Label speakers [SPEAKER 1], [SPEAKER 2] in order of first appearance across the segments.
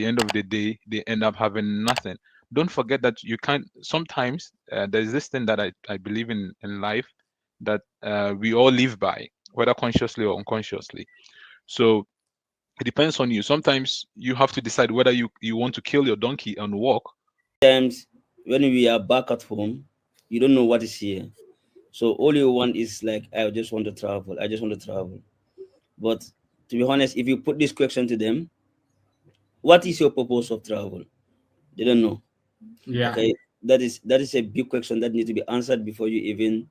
[SPEAKER 1] the end of the day, they end up having nothing. Don't forget that you can't. Sometimes there's this thing that I believe in life that we all live by, whether consciously or unconsciously. So it depends on you. Sometimes you have to decide whether you want to kill your donkey and walk.
[SPEAKER 2] Sometimes when we are back at home, you don't know what is here. So all you want is like, I just want to travel. I just want to travel. But to be honest, if you put this question to them, what is your purpose of travel? They don't know.
[SPEAKER 3] Yeah.
[SPEAKER 2] Okay, that is a big question that needs to be answered before you even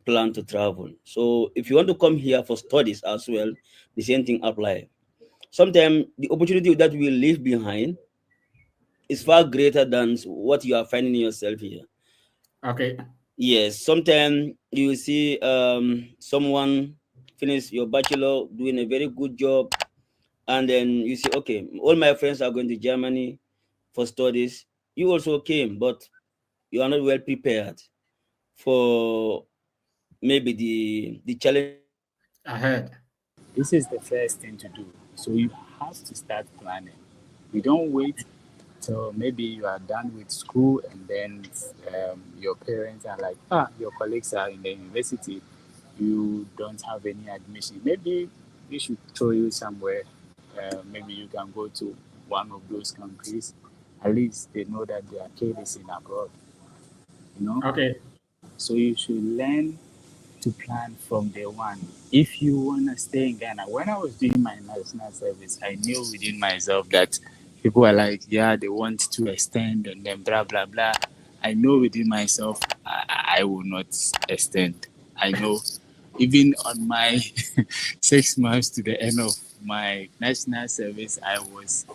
[SPEAKER 2] plan to travel. So if you want to come here for studies as well, the same thing apply. Sometimes the opportunity that we leave behind is far greater than what you are finding yourself here.
[SPEAKER 3] Okay.
[SPEAKER 2] Yes, sometimes you see someone finish your bachelor doing a very good job, and then you say, okay, all my friends are going to Germany for studies. You also came, but you are not well prepared for maybe the challenge
[SPEAKER 3] Ahead.
[SPEAKER 4] This is the first thing to do. So you have to start planning. You don't wait till maybe you are done with school and then your parents are like, your colleagues are in the university. You don't have any admission. Maybe we should throw you somewhere. Maybe you can go to one of those countries. At least they know that their kid is in abroad. You know?
[SPEAKER 3] Okay.
[SPEAKER 4] So you should learn to plan from day one. If you want to stay in Ghana, when I was doing my national service, I knew within myself that people are like, yeah, they want to extend and then blah, blah, blah. I know within myself, I will not extend. I know even on my 6 months to the end of my national service, I was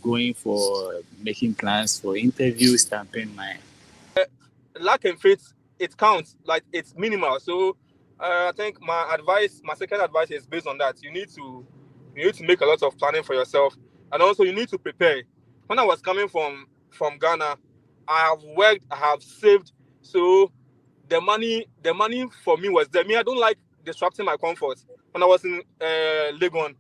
[SPEAKER 4] going for making plans for interviews, stamping my
[SPEAKER 5] lack in faith, it counts, like it's minimal. So I think my second advice is based on that. You need to make a lot of planning for yourself, and also you need to prepare. When I was coming from Ghana, I have worked, I have saved, so the money for me was there. Me, I don't like disrupting my comfort. When I was in Legon,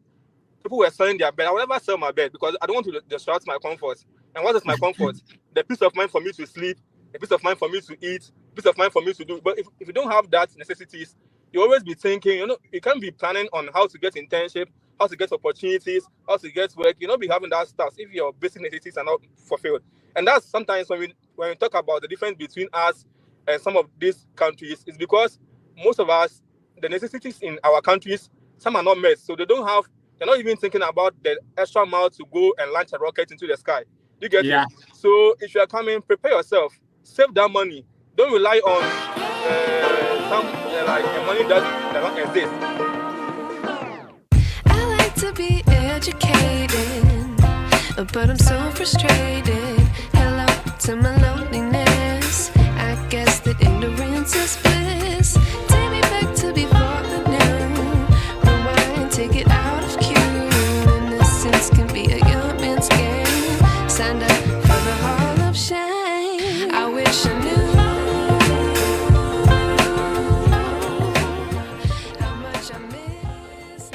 [SPEAKER 5] people were selling their bed. I would never sell my bed because I don't want to disrupt my comfort. And what is my comfort? The peace of mind for me to sleep, a peace of mind for me to eat, peace of mind for me to do. But if you don't have that necessities, you always be thinking, you can't be planning on how to get internship, how to get opportunities, how to get work. You'll not be having that stuff if your basic necessities are not fulfilled. And that's sometimes when we talk about the difference between us and some of these countries, is because most of us, the necessities in our countries, some are not met. So they're not even thinking about the extra mile to go and launch a rocket into the sky. You get
[SPEAKER 3] Yeah.
[SPEAKER 5] it? So if you are coming, prepare yourself. Save that money. Don't rely on some like money that does not exist.
[SPEAKER 6] I like to be educated, but I'm so frustrated. Hello to my loneliness. I guess that ignorance is bliss. Take me back to before the new. Rewind, take it out of cue. Innocence can be a young man's game. Signed up for the hall of shame. I wish I knew how much I miss.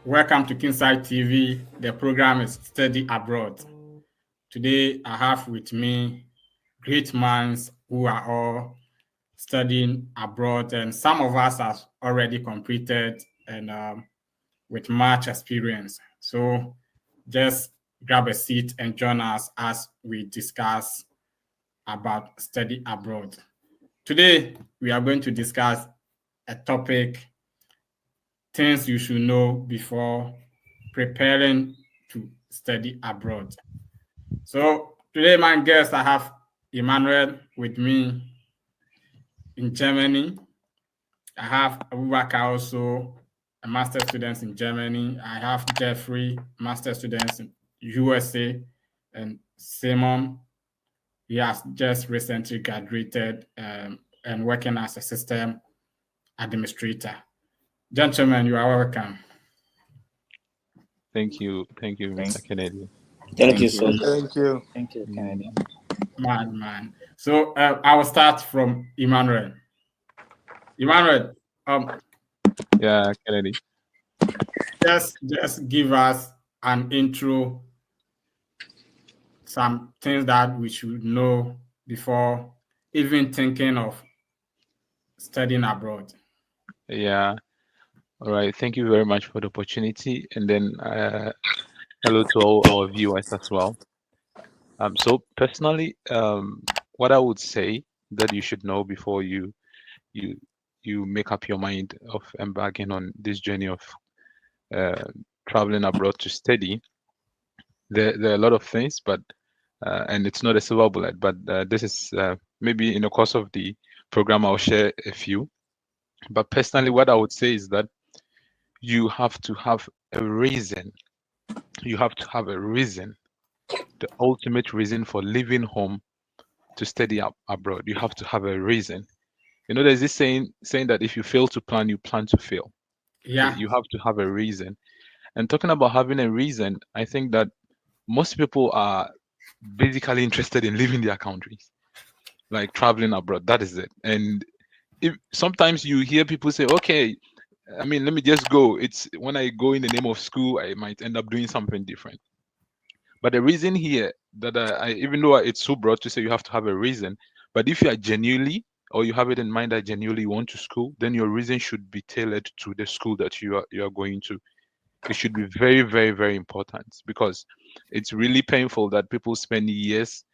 [SPEAKER 3] Welcome to Kingside TV. The program is Study Abroad. Today, I have with me great minds who are all studying abroad, and some of us have already completed and with much experience. So just grab a seat and join us as we discuss about study abroad. Today, we are going to discuss a topic, things you should know before preparing to study abroad. So today, my guest, I have Emmanuel with me in Germany. I have Abubakar also, a master student in Germany. I have Jeffrey, master students in USA, and Simon. He has just recently graduated and working as a system administrator. Gentlemen, you are welcome.
[SPEAKER 1] Thank you, Mr. Kennedy.
[SPEAKER 2] Thank you so much.
[SPEAKER 7] Thank you.
[SPEAKER 4] Thank you, Kennedy.
[SPEAKER 3] Man. So I will start from Emmanuel. Emmanuel,
[SPEAKER 1] Yeah, Kennedy.
[SPEAKER 3] just give us an intro some things that we should know before even thinking of studying abroad?
[SPEAKER 1] Yeah. All right. Thank you very much for the opportunity. And then hello to all our viewers as well. So personally, what I would say that you should know before you make up your mind of embarking on this journey of traveling abroad to study, there are a lot of things, but and it's not a silver bullet, but this is maybe in the course of the program I'll share a few. But personally, what I would say is that you have to have a reason. You have to have a reason, the ultimate reason for leaving home to study abroad. You have to have a reason. You know, there's this saying that if you fail to plan, you plan to fail.
[SPEAKER 3] Yeah.
[SPEAKER 1] You have to have a reason. And talking about having a reason, I think that most people are basically interested in leaving their countries, like traveling abroad. That is it. And if sometimes you hear people say, okay, I mean, let me just go. It's when I go in the name of school, I might end up doing something different. But the reason here that I even though it's so broad to say you have to have a reason, but if you are genuinely or you have it in mind that genuinely you want to school, then your reason should be tailored to the school that you are going to. It should be very, very, very important, because it's really painful that people spend years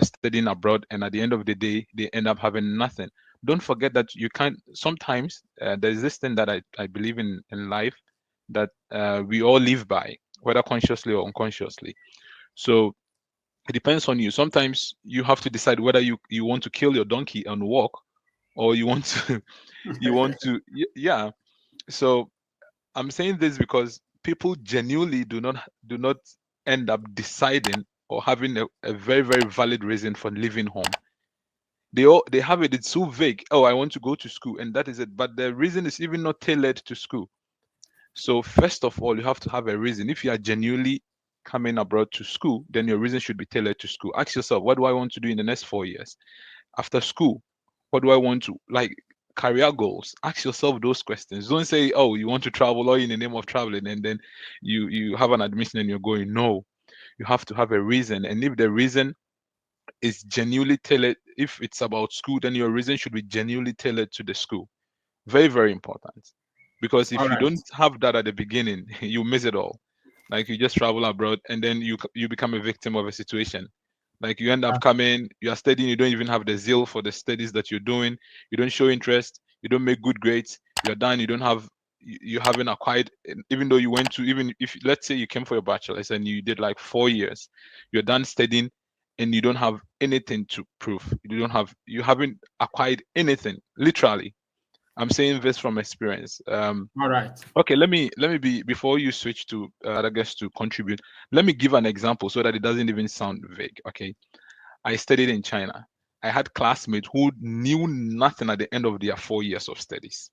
[SPEAKER 1] studying abroad, and at the end of the day, they end up having nothing. Don't forget that you can't. Sometimes there's this thing that I believe in life that we all live by, whether consciously or unconsciously. So it depends on you. Sometimes you have to decide whether you want to kill your donkey and walk, or you want to yeah. So I'm saying this because people genuinely do not end up deciding or having a very, very valid reason for leaving home. They have it, it's so vague. Oh, I want to go to school, and that is it. But the reason is even not tailored to school. So first of all, you have to have a reason. If you are genuinely coming abroad to school, then your reason should be tailored to school. Ask yourself, what do I want to do in the next 4 years? After school, what do I want to, like, career goals? Ask yourself those questions. Don't say, oh, you want to travel or in the name of traveling, and then you have an admission and you're going. No, you have to have a reason. And if the reason is genuinely tailored, if it's about school, then your reason should be genuinely tailored to the school. Very, very important. Because if
[SPEAKER 3] All
[SPEAKER 1] you
[SPEAKER 3] right.
[SPEAKER 1] don't have that at the beginning, you miss it all. Like, you just travel abroad and then you become a victim of a situation. Like, you end up coming, you are studying, you don't even have the zeal for the studies that you're doing. You don't show interest. You don't make good grades. You're done. You don't have, you haven't acquired, even though you went to, even if, let's say you came for your bachelor's and you did like 4 years, you're done studying and you don't have anything to prove. You haven't acquired anything, literally. I'm saying this from experience.
[SPEAKER 3] All right.
[SPEAKER 1] Okay, let me be, before you switch to other guests to contribute, let me give an example so that it doesn't even sound vague. Okay, I studied in China. I had classmates who knew nothing at the end of their 4 years of studies.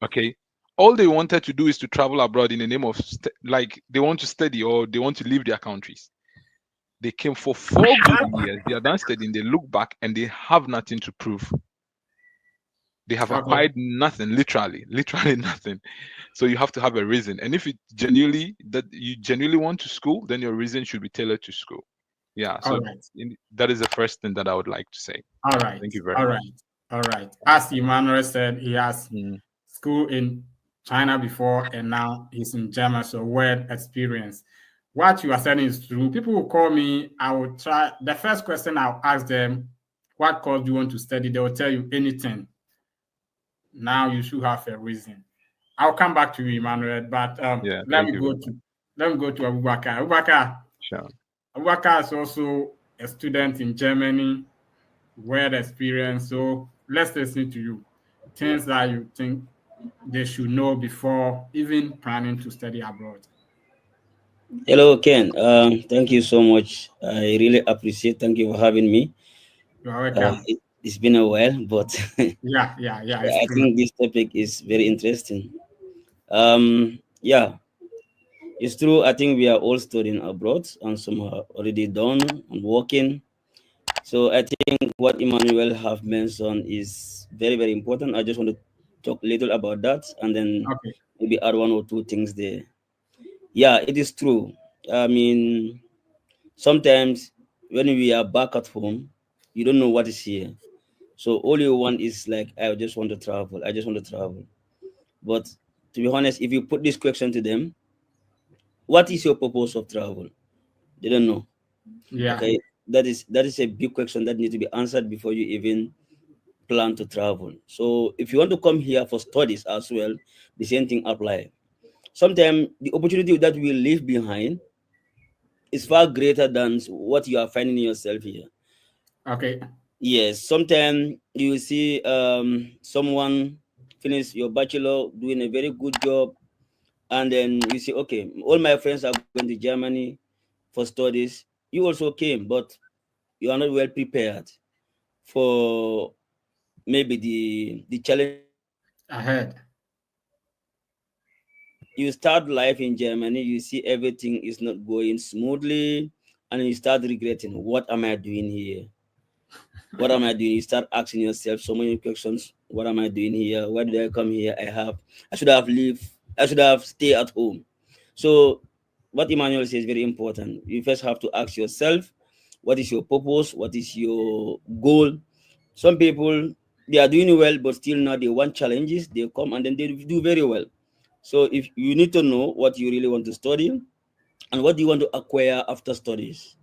[SPEAKER 1] Okay, all they wanted to do is to travel abroad in the name of like they want to study or they want to leave their countries. They came for 4 good years. They are done studying. They look back and they have nothing to prove. They have acquired nothing, literally nothing. So you have to have a reason. And if you genuinely want to school, then your reason should be tailored to school. Yeah. So that is the first thing that I would like to say.
[SPEAKER 3] All right.
[SPEAKER 1] Thank you very much.
[SPEAKER 3] All right. As Emmanuel said, he has school in China before and now he's in Germany. So word experience. What you are saying is true. People will call me. I will try. The first question I'll ask them, what course do you want to study? They will tell you anything. Now you should have a reason. I'll come back to you, Emmanuel, but let me go to Abubakar. Abubakar.
[SPEAKER 1] Sure.
[SPEAKER 3] Abubakar is also a student in Germany, word experience. So let's listen to you. Things that you think they should know before even planning to study abroad.
[SPEAKER 2] Hello, Ken. Thank you so much. I really appreciate. Thank you for having me.
[SPEAKER 3] You're welcome.
[SPEAKER 2] It's been a while, but
[SPEAKER 3] yeah.
[SPEAKER 2] I think this topic is very interesting. Yeah, it's true. I think we are all studying abroad, and some are already done and working. So I think what Emmanuel have mentioned is very, very important. I just want to talk a little about that, and then maybe add 1 or 2 things there. Yeah, it is true. I mean, Sometimes when we are back at home, you don't know what is here. So all you want is like, I just want to travel. I just want to travel. But to be honest, if you put this question to them, what is your purpose of travel? They don't know.
[SPEAKER 3] Yeah.
[SPEAKER 2] Okay, that is a big question that needs to be answered before you even plan to travel. So if you want to come here for studies as well, the same thing apply. Sometimes the opportunity that we leave behind is far greater than what you are finding yourself here.
[SPEAKER 3] Okay.
[SPEAKER 2] Yes, sometimes you see someone finish your bachelor, doing a very good job, and then you say, okay, all my friends are going to Germany for studies. You also came, but you are not well prepared for maybe the challenges ahead.
[SPEAKER 3] Ahead.
[SPEAKER 2] You start life in Germany, you see everything is not going smoothly, and you start regretting, what am I doing here? What am I doing? You start asking yourself so many questions. What am I doing here? Why did I come here? I should have lived, I should have stayed at home. So what Emmanuel says is very important. You first have to ask yourself, what is your purpose? What is your goal? Some people, they are doing well, but still now they want challenges. They come and then they do very well. So if you need to know what you really want to study and what do you want to acquire after studies.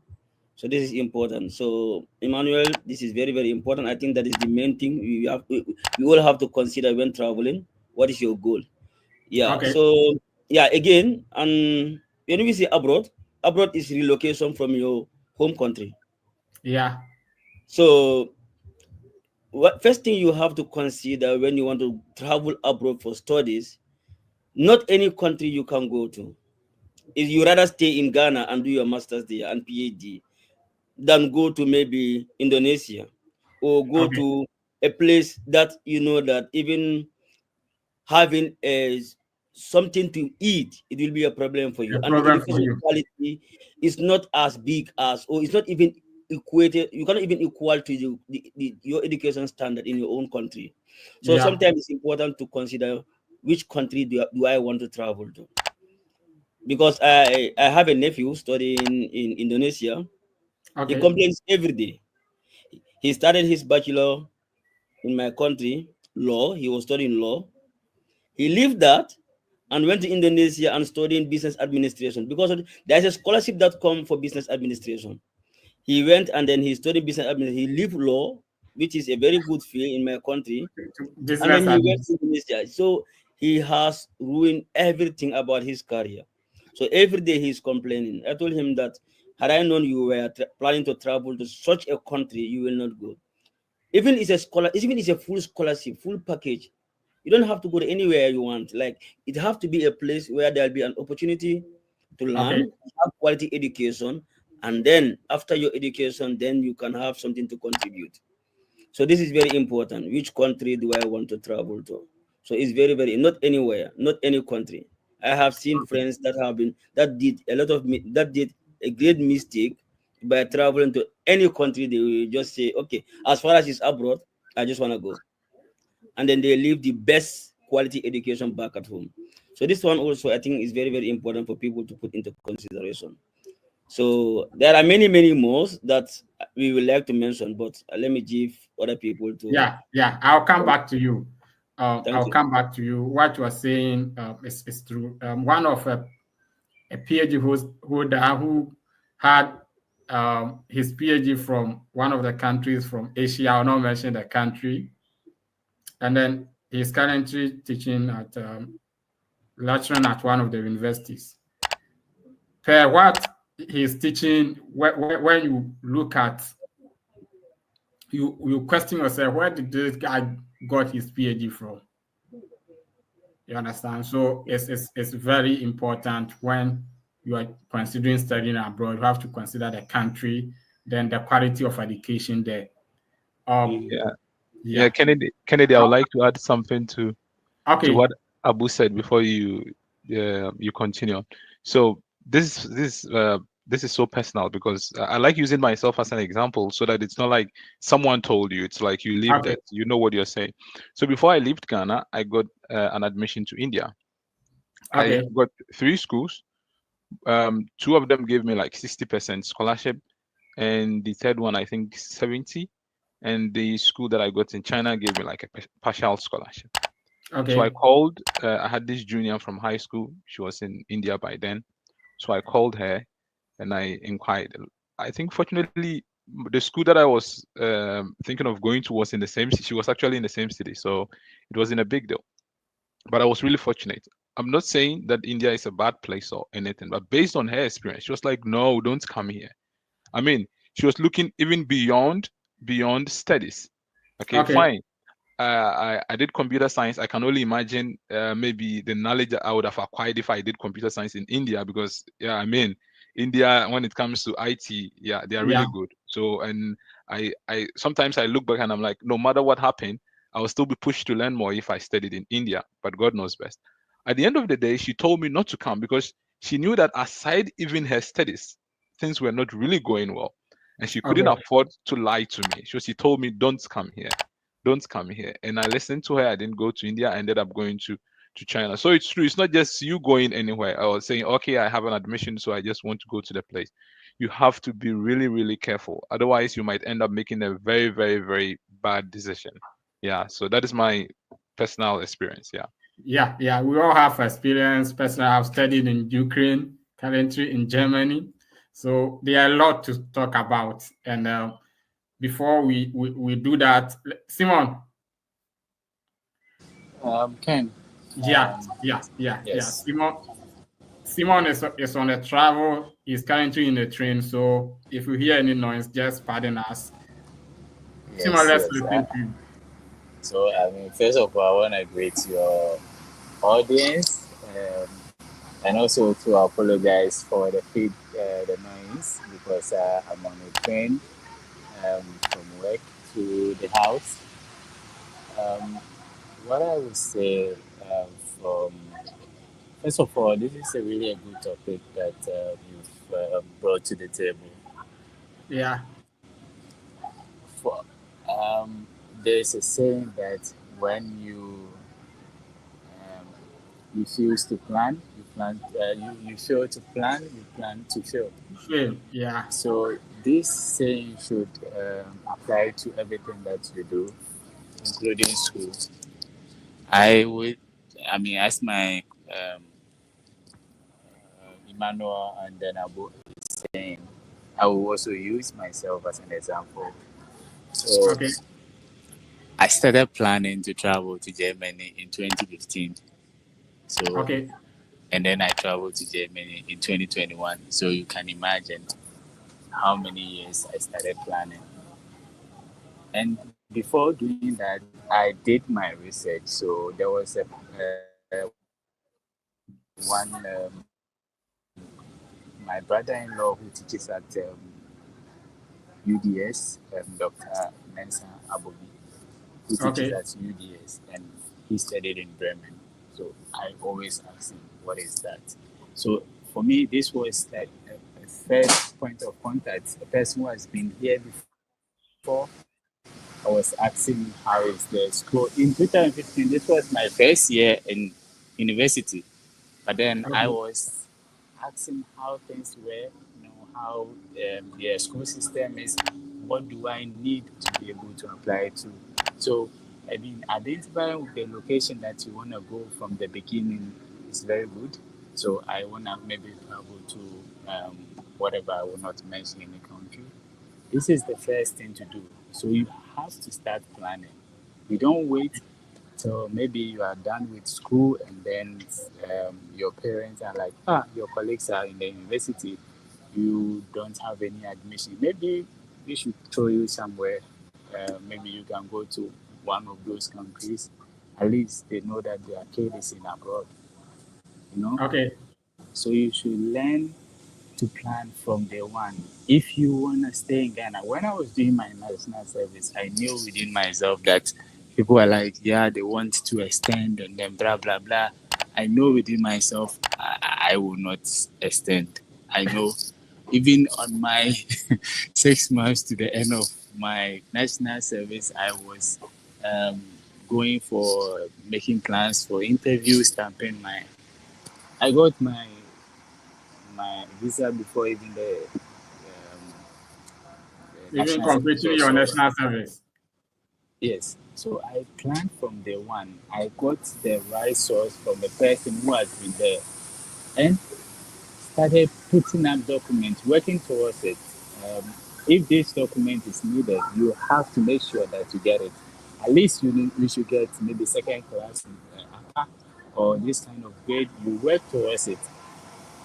[SPEAKER 2] So this is important. So Emmanuel, this is very, very important. I think that is the main thing we all have to consider when traveling. What is your goal? Yeah.
[SPEAKER 3] Okay.
[SPEAKER 2] So yeah, again, and when we say abroad, abroad is relocation from your home country.
[SPEAKER 3] Yeah.
[SPEAKER 2] So what first thing you have to consider when you want to travel abroad for studies, not any country you can go to. If you rather stay in Ghana and do your master's there and PhD, than go to maybe Indonesia or go
[SPEAKER 3] Okay.
[SPEAKER 2] to a place that you know that even having something to eat, it will be a problem for you.
[SPEAKER 3] A
[SPEAKER 2] And the
[SPEAKER 3] problem for
[SPEAKER 2] education
[SPEAKER 3] you.
[SPEAKER 2] quality is not as big as, or it's not even equated, you cannot even equal to your education standard in your own country. So
[SPEAKER 3] Yeah.
[SPEAKER 2] sometimes it's important to consider which country do I want to travel to. Because I have a nephew studying in Indonesia. He
[SPEAKER 3] Okay.
[SPEAKER 2] complains every day. He started his bachelor in my country, law. He was studying law. He left that and went to Indonesia and studying business administration because there's a scholarship that come for business administration. He went and then he studied business administration. He left law, which is a very good field in my country, and
[SPEAKER 3] Business
[SPEAKER 2] then he went to
[SPEAKER 3] admin.
[SPEAKER 2] Indonesia. So he has ruined everything about his career. So every day he's complaining. I told him that had I known you were planning to travel to such a country, you will not go. Even it's a scholar, even it's a full scholarship, full package. You don't have to go to anywhere you want. Like it have to be a place where there'll be an opportunity to learn,
[SPEAKER 3] Okay.
[SPEAKER 2] have quality education, and then after your education, then you can have something to contribute. So this is very important. Which country do I want to travel to? So it's very, very not anywhere, not any country. I have seen friends that have been that did a lot of that did a great mistake by traveling to any country. They will just say, okay, as far as it's abroad, I just want to go, and then they leave the best quality education back at home. So this one also I think is very, very important for people to put into consideration. So there are many, many more that we would like to mention, but let me give other people to.
[SPEAKER 3] Yeah. Yeah. I'll come back to you.
[SPEAKER 2] Thank
[SPEAKER 3] I'll
[SPEAKER 2] you.
[SPEAKER 3] come back to you. What you are saying is true. One of a PhD holder who had his PhD from one of the countries from Asia. I'll not mention the country. And then he's currently teaching at lecturing at one of the universities. Per what he's teaching, when you look at, you question yourself, where did this guy got his PhD from? You understand? So it's very important when you are considering studying abroad. You have to consider the country, then the quality of education there.
[SPEAKER 1] Yeah,
[SPEAKER 3] Yeah.
[SPEAKER 1] Kennedy, I would like to add something to
[SPEAKER 3] Okay.
[SPEAKER 1] what Abu said before you continue. So this is so personal because I like using myself as an example so that it's not like someone told you. It's like you lived
[SPEAKER 3] Okay.
[SPEAKER 1] it. You know what you're saying. So before I left Ghana, I got an admission to India.
[SPEAKER 3] Okay.
[SPEAKER 1] I got 3 schools, Two of them gave me like 60% scholarship, and the third one I think 70. And the school that I got in China gave me like a partial scholarship. So I
[SPEAKER 3] Okay.
[SPEAKER 1] called. I had this junior from high school. She was in India by then. So I called her and I inquired. I think fortunately the school that I was thinking of going to was in the same. She was actually in the same city, so it wasn't a big deal. But I was really fortunate. I'm not saying that India is a bad place or anything, but based on her experience, she was like, "No, don't come here." I mean, she was looking even beyond studies. Okay,
[SPEAKER 3] Okay.
[SPEAKER 1] fine. I did computer science. I can only imagine maybe the knowledge that I would have acquired if I did computer science in India, because yeah, I mean, India when it comes to IT, yeah, they are
[SPEAKER 3] Yeah.
[SPEAKER 1] really good. So, and I sometimes I look back and I'm like, no matter what happened, I will still be pushed to learn more if I studied in India. But God knows best. At the end of the day, she told me not to come because she knew that aside even her studies, things were not really going well, and she couldn't
[SPEAKER 3] Okay.
[SPEAKER 1] afford to lie to me. So she told me, "Don't come here." Don't come here. And I listened to her. I didn't go to India. I ended up going to China. So it's true. It's not just you going anywhere or saying, okay, I have an admission, so I just want to go to the place. You have to be really, really careful. Otherwise, you might end up making a very, very, very bad decision. Yeah. So that is my personal experience. Yeah.
[SPEAKER 3] Yeah, yeah, we all have experience. Personally, I've studied in Ukraine, currently in Germany. So there are a lot to talk about. And before we do that, Simon,
[SPEAKER 4] Ken.
[SPEAKER 3] yeah,
[SPEAKER 4] Um,
[SPEAKER 3] yeah.
[SPEAKER 4] yes.
[SPEAKER 3] Simon is on a travel. He's currently in the train. So if you hear any noise, just pardon us. Simon,
[SPEAKER 4] Yes,
[SPEAKER 3] let's
[SPEAKER 4] yes.
[SPEAKER 3] listen to you.
[SPEAKER 4] So, I mean, first of all, I want to greet your audience, and also to apologize for the noise because I'm on a train from work to the house. Um, what I would say from first of all, this is a really a good topic that you've brought to the table.
[SPEAKER 3] Yeah,
[SPEAKER 4] For there's a saying that when um, you fail to plan, you fail to plan, you plan to fail.
[SPEAKER 3] fail. Yeah,
[SPEAKER 4] So this saying should apply to everything that you do, including school. I would, I mean, as my Emmanuel and then Abu is saying, I will also use myself as an example. So
[SPEAKER 3] okay,
[SPEAKER 4] I started planning to travel to Germany in 2015. So,
[SPEAKER 3] okay,
[SPEAKER 4] and then I traveled to Germany in 2021. So you can imagine how many years I started planning. And before doing that, I did my research. So there was one my brother-in-law who teaches at UDS, Dr. Mensa Abobi, who teaches
[SPEAKER 3] okay,
[SPEAKER 4] at UDS, and he studied in Bremen. So I always ask him, "What is that?" So for me, this was like a first point of contact. A person who has been here before. I was asking how is the school in 2015. This was my first year in university, but then I
[SPEAKER 3] okay,
[SPEAKER 4] was asking how things were, how the school system is, what do I need to be able to apply to. So, I mean, identifying with the location that you want to go from the beginning is very good. So, I want to maybe travel to whatever, I will not mention any country. This is the first thing to do. So, you have to start planning. You don't wait so maybe you are done with school and then your parents are like, your colleagues are in the university, you don't have any admission. Maybe we should throw you somewhere. Maybe you can go to one of those countries. At least they know that their kid is in abroad, you know.
[SPEAKER 3] okay,
[SPEAKER 4] So you should learn to plan from day one. If you want to stay in Ghana, when I was doing my national service, I knew within myself that people are like, yeah, they want to extend and then blah, blah, blah. I know within myself, I will not extend. I know even on my 6 months to the end of my national service, I was um, going for making plans for interviews, stamping my. I got my my visa before even the
[SPEAKER 3] Even
[SPEAKER 4] national service
[SPEAKER 3] completing your
[SPEAKER 4] also.
[SPEAKER 3] national service.
[SPEAKER 4] Yes. So I planned from day one. I got the right source from the person who has been there and started putting up documents, working towards it. If this document is needed, you have to make sure that you get it. At least you should get maybe second class in APA or this kind of grade. You work towards it.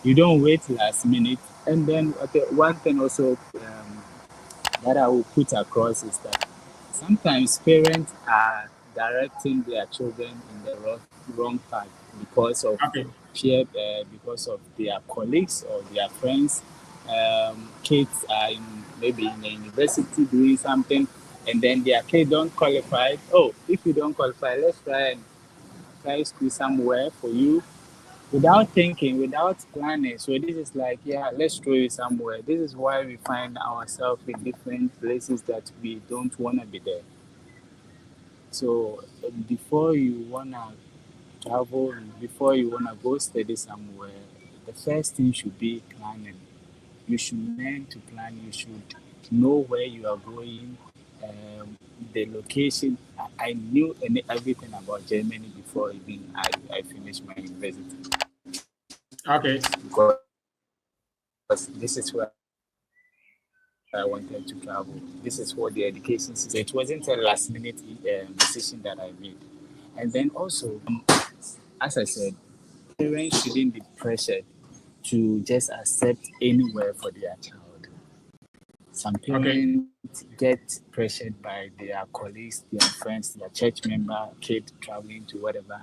[SPEAKER 4] You don't wait last minute. And then one thing also that I will put across is that sometimes parents are directing their children in the wrong path because of
[SPEAKER 3] Okay.
[SPEAKER 4] peer, because of their colleagues or their friends. Kids are maybe in a university doing something, and then their kid don't qualify. Oh, if you don't qualify, let's try school somewhere for you without thinking, without planning. So this is like, yeah, let's throw you somewhere. This is why we find ourselves in different places that we don't want to be there. So before you want to travel, before you want to go study somewhere, the first thing should be planning. You should learn to plan. You should know where you are going, the location. I knew everything about Germany before even I finished my university.
[SPEAKER 3] Okay.
[SPEAKER 4] Because this is where I wanted to travel. This is what the education system. It wasn't a last minute decision that I made. And then also, as I said, parents shouldn't be pressured to just accept anywhere for their child. Some parents get pressured by their colleagues, their friends, their church member, kid traveling to whatever,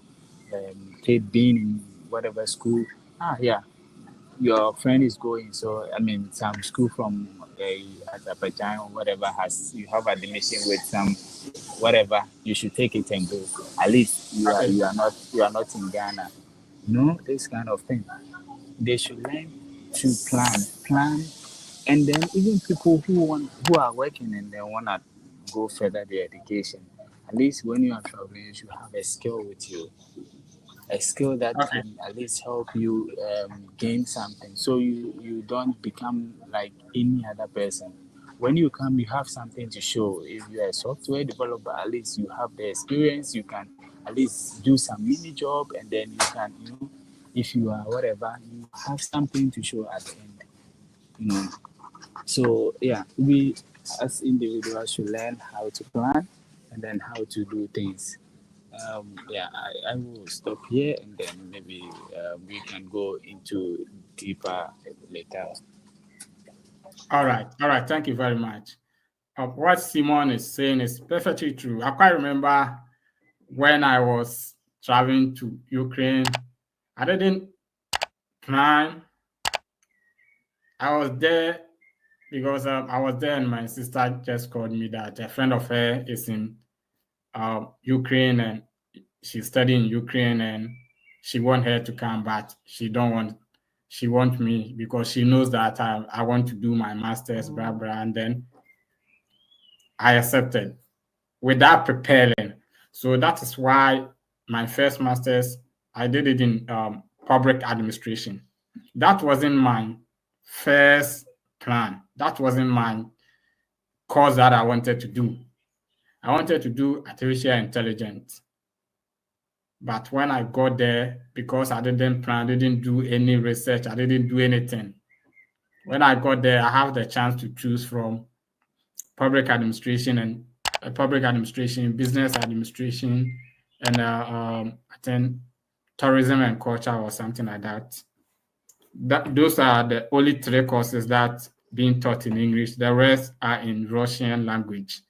[SPEAKER 4] kid being in whatever school. Yeah, your friend is going. So I mean, some school from Azerbaijan or whatever you have admission with some whatever. You should take it and go. At least you are not in Ghana. No, this kind of thing. They should learn to plan, and then even people who are working and they wanna go further their education. At least when you are traveling, you should have a skill with you, a skill that can at least help you gain something, so you don't become like any other person. When you come, you have something to show. If you are a software developer, at least you have the experience. You can at least do some mini job, and then you can, if you are whatever, you have something to show at the end. So yeah, we as individuals should learn how to plan and then how to do things. Yeah, I will stop here, and then maybe we can go into deeper later.
[SPEAKER 3] All right. Thank you very much. What Simon is saying is perfectly true. I quite remember when I was traveling to Ukraine, I didn't plan. I was there because I was there, and my sister just called me that a friend of her is in Ukraine, and she's studying Ukraine, and she want her to come, but she want me because she knows that I want to do my master's, blah blah, and then I accepted without preparing. So that is why my first master's, I did it in public administration. That wasn't my first plan. That wasn't my course that I wanted to do. I wanted to do artificial intelligence. But when I got there, because I didn't plan, didn't do any research, I didn't do anything. When I got there, I have the chance to choose from public administration and business administration, and I think tourism and culture or something like that. Those are the only three courses that being taught in English. The rest are in Russian language.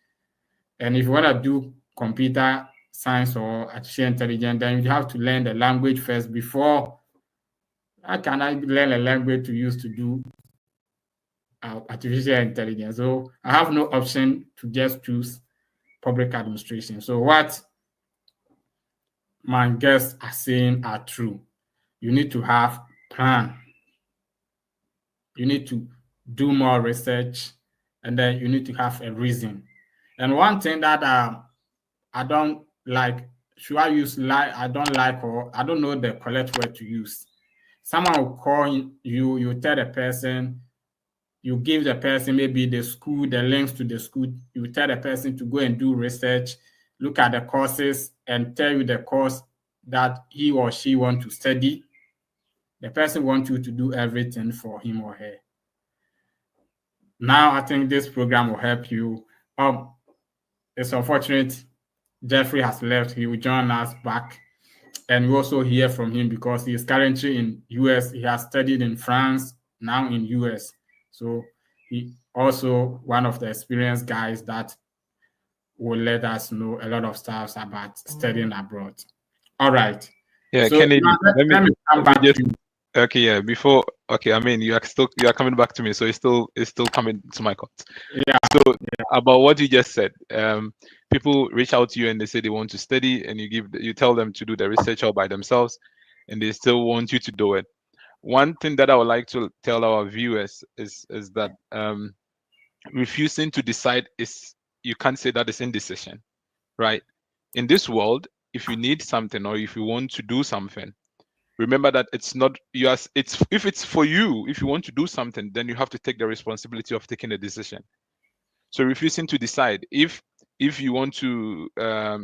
[SPEAKER 3] And if you want to do computer science or artificial intelligence, then you have to learn the language first before. How can I learn a language to use to do artificial intelligence? So I have no option to just choose public administration. So what my guests are saying are true. You need to have plan. You need to do more research, and then you need to have a reason. And one thing that I don't like, should I use like, I don't like, or I don't know the correct word to use. someone will call you, you tell the person, you give the person maybe the school, the links to the school, you tell the person to go and do research, look at the courses, and tell you the course that he or she want to study. The person wants you to do everything for him or her. Now, I think this program will help you. It's unfortunate Jeffrey has left. He will join us back, and we also hear from him because he is currently in US. He has studied in France, now in US. So he also one of the experienced guys that will let us know a lot of stuff about studying abroad. All right.
[SPEAKER 1] Yeah,
[SPEAKER 3] So
[SPEAKER 1] Kennedy,
[SPEAKER 3] now let me come back to you.
[SPEAKER 1] okay, yeah, I mean you are coming back to me, so it's still coming to my court.
[SPEAKER 3] Yeah.
[SPEAKER 1] So about what you just said, people reach out to you and they say they want to study, and you tell them to do the research all by themselves, and they still want you to do it. One thing that I would like to tell our viewers is that refusing to decide you can't say that is indecision, right? In this world, if you need something or if you want to do something, remember that it's not yours. If it's for you, if you want to do something, then you have to take the responsibility of taking a decision. So refusing to decide, if you want to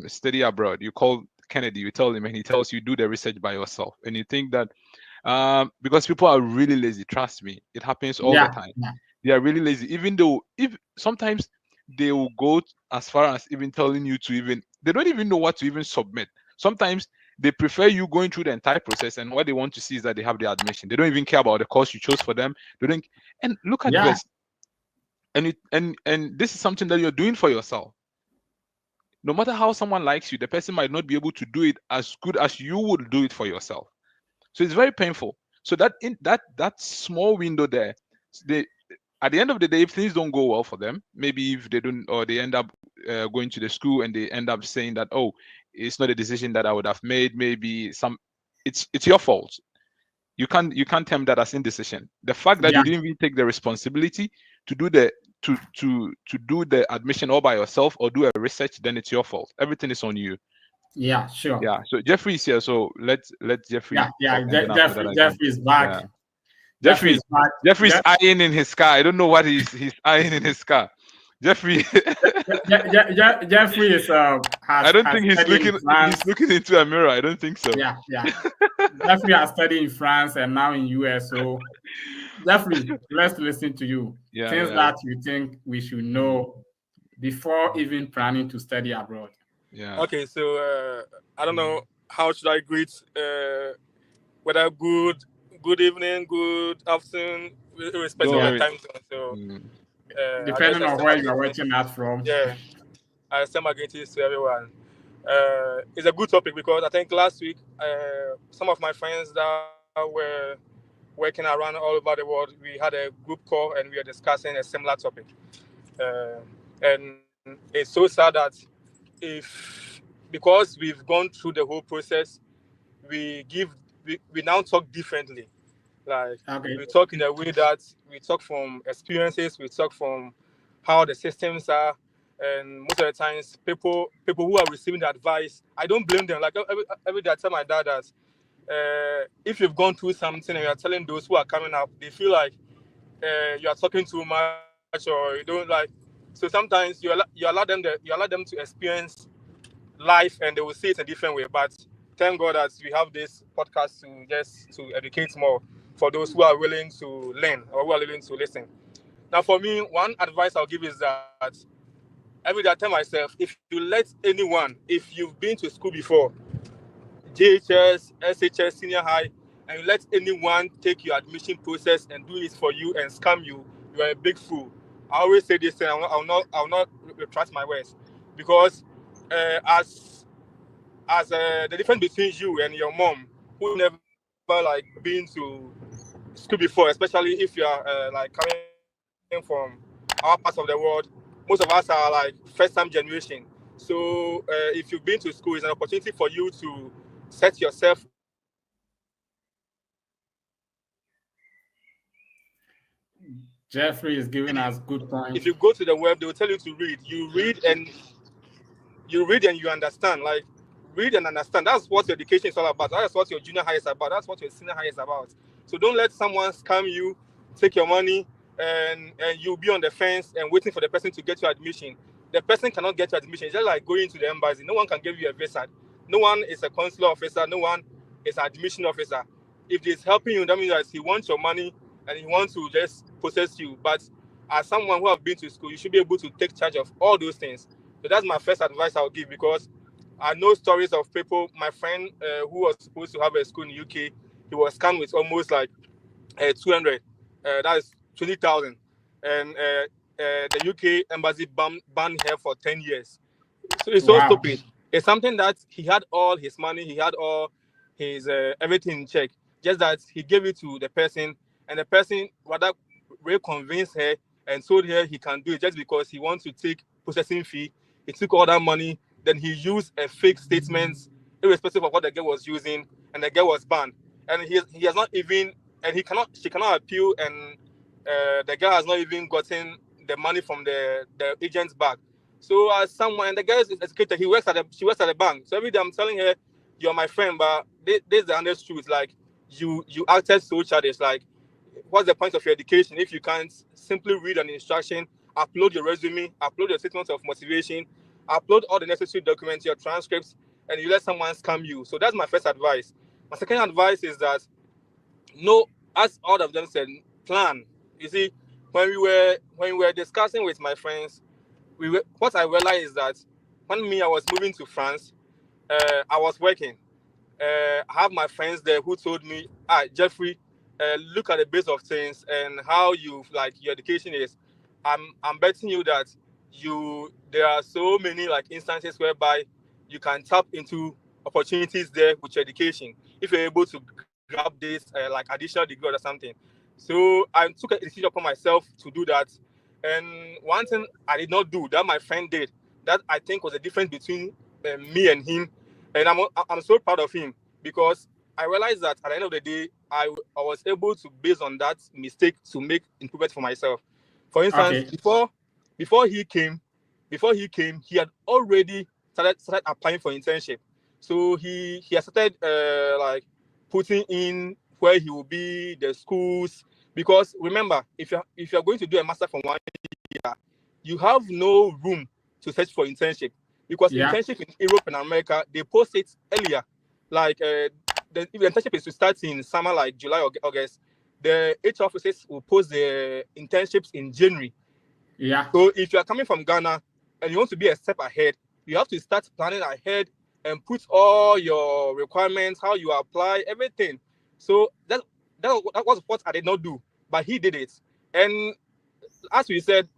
[SPEAKER 1] study abroad, you call Kennedy, you tell him, and he tells you do the research by yourself, and you think that because people are really lazy, trust me, it happens all the time. They are really lazy, even though if sometimes they will go as far as even telling you to they don't even know what to even submit. Sometimes they prefer you going through the entire process, and what they want to see is that they have the admission. They don't even care about the course you chose for them. They don't. And look at this. And this is something that you're doing for yourself. No matter how someone likes you, the person might not be able to do it as good as you would do it for yourself. So it's very painful. So that small window there, at the end of the day, if things don't go well for them, maybe if they don't, or they end up going to the school and they end up saying that, oh, it's not a decision that I would have made. Maybe it's your fault. You can't term that as indecision. The fact that you didn't even take the responsibility to do the do the admission all by yourself or do a research, then it's your fault. Everything is on you.
[SPEAKER 3] Yeah, sure.
[SPEAKER 1] Yeah. So Jeffrey is here. So let Jeffrey.
[SPEAKER 3] Jeffrey is back.
[SPEAKER 1] Yeah. Jeffrey's eyeing in his car. I don't know what he's eyeing in his car. Jeffrey.
[SPEAKER 3] Jeffrey is.
[SPEAKER 1] I don't think he's looking into a mirror. I don't think so.
[SPEAKER 3] Yeah. Jeffrey has studied in France and now in US. So, Jeffrey, let's listen to you. Things that you think we should know before even planning to study abroad.
[SPEAKER 1] Yeah.
[SPEAKER 5] Okay, so I don't know how should I greet whether good evening, good afternoon, irrespective of the time zone. So
[SPEAKER 3] depending on where you are watching us from.
[SPEAKER 5] Yeah, I send my greetings to everyone. It's a good topic because I think last week some of my friends that were working around all over the world, we had a group call and we were discussing a similar topic. And it's so sad that because we've gone through the whole process, we now talk differently. Like we talk in a way that we talk from experiences, we talk from how the systems are, and most of the times people who are receiving the advice, I don't blame them. Like every day I tell my dad that if you've gone through something and you're telling those who are coming up, they feel like you are talking too much or you don't like. So sometimes you allow them to experience life and they will see it a different way. But thank God that we have this podcast to educate more for those who are willing to learn or who are willing to listen. Now, for me, one advice I'll give is that every day I tell myself, if you've been to school before, JHS, SHS, senior high, and you let anyone take your admission process and do it for you and scam you, you are a big fool. I always say this, and I'll not retract my words, because as the difference between you and your mom, who never been to school before, especially if you are coming from our part of the world, most of us are first-time generation. So if you've been to school, it's an opportunity for you to set yourself.
[SPEAKER 3] Jeffrey is giving us good points.
[SPEAKER 5] If you go to the web, they will tell you to read. You read and you understand. Read and understand. That's what your education is all about. That's what your junior high is about. That's what your senior high is about. So don't let someone scam you, take your money, and you'll be on the fence and waiting for the person to get your admission. The person cannot get your admission. It's just like going to the embassy. No one can give you a visa. No one is a consular officer. No one is an admission officer. If he's helping you, that means that he wants your money and he wants to just possess you. But as someone who have been to school, you should be able to take charge of all those things. So that's my first advice I'll give, because I know stories of people. My friend who was supposed to have a school in the UK, he was scammed with almost like 200. That is 20,000. And the UK embassy banned her for 10 years. So it's so stupid. It's something that he had all his money, he had all his everything in check. Just that he gave it to the person, and the person rather convinced her and told her he can do it just because he wants to take processing fee. He took all that money, then he used a fake statement, irrespective of what the girl was using, and the girl was banned. And he has not even, and she cannot appeal, and the girl has not even gotten the money from the agent's bag. So as someone, and the guy is educated, she works at the bank. So every day I'm telling her, you're my friend, but this is the honest truth. Like, you acted so childish. Like, what's the point of your education if you can't simply read an instruction, upload your resume, upload your statement of motivation, upload all the necessary documents, your transcripts, and you let someone scam you? So that's my first advice. My second advice is that, no, as all of them said, plan. You see, when we were discussing with my friends, what I realized is that when I was moving to France, I was working. I have my friends there who told me, Jeffrey, look at the base of things and how your education is. I'm betting you that there are so many instances whereby you can tap into opportunities there with your education if you're able to grab this additional degree or something. So I took a decision upon myself to do that. And one thing I did not do that my friend did, that I think was the difference between me and him, and I'm so proud of him, because I realized that at the end of the day, I was able to, based on that mistake, to make improvement for myself. For instance, before he came, he had already started applying for internship. So he has started putting in where he will be, the schools. Because remember, if you're going to do a master from 1 year, you have no room to search for internship, because internship in Europe and America, they post it earlier. If the internship is to start in summer, like July or August, the HR offices will post the internships in January. Yeah. So if you are coming from Ghana and you want to be a step ahead, you have to start planning ahead and put all your requirements, how you apply, everything. So that was what I did not do, but he did it. And as we said,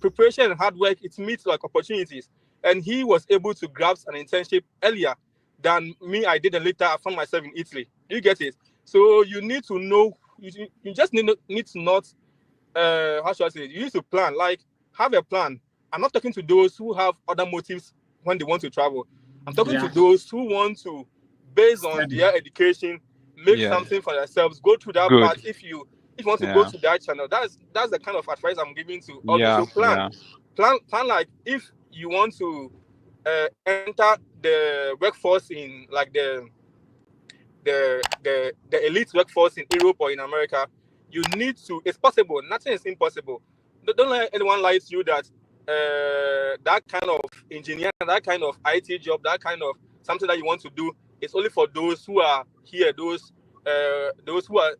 [SPEAKER 5] preparation and hard work, it meets opportunities. And he was able to grasp an internship earlier than me. I did it later. I found myself in Italy. You get it? So you need to know, you just need to not, how should I say it? You need to plan, have a plan. I'm not talking to those who have other motives when they want to travel. I'm talking to those who want to, based on their education, make something for yourselves. Go through that path. If you want to go to that channel, that's the kind of advice I'm giving to all those. So plan, if you want to enter the workforce in the elite workforce in Europe or in America, you need to. It's possible. Nothing is impossible. Don't let anyone lie to you that that kind of engineer, that kind of IT job, that kind of something that you want to do, it's only for those who are here, those who are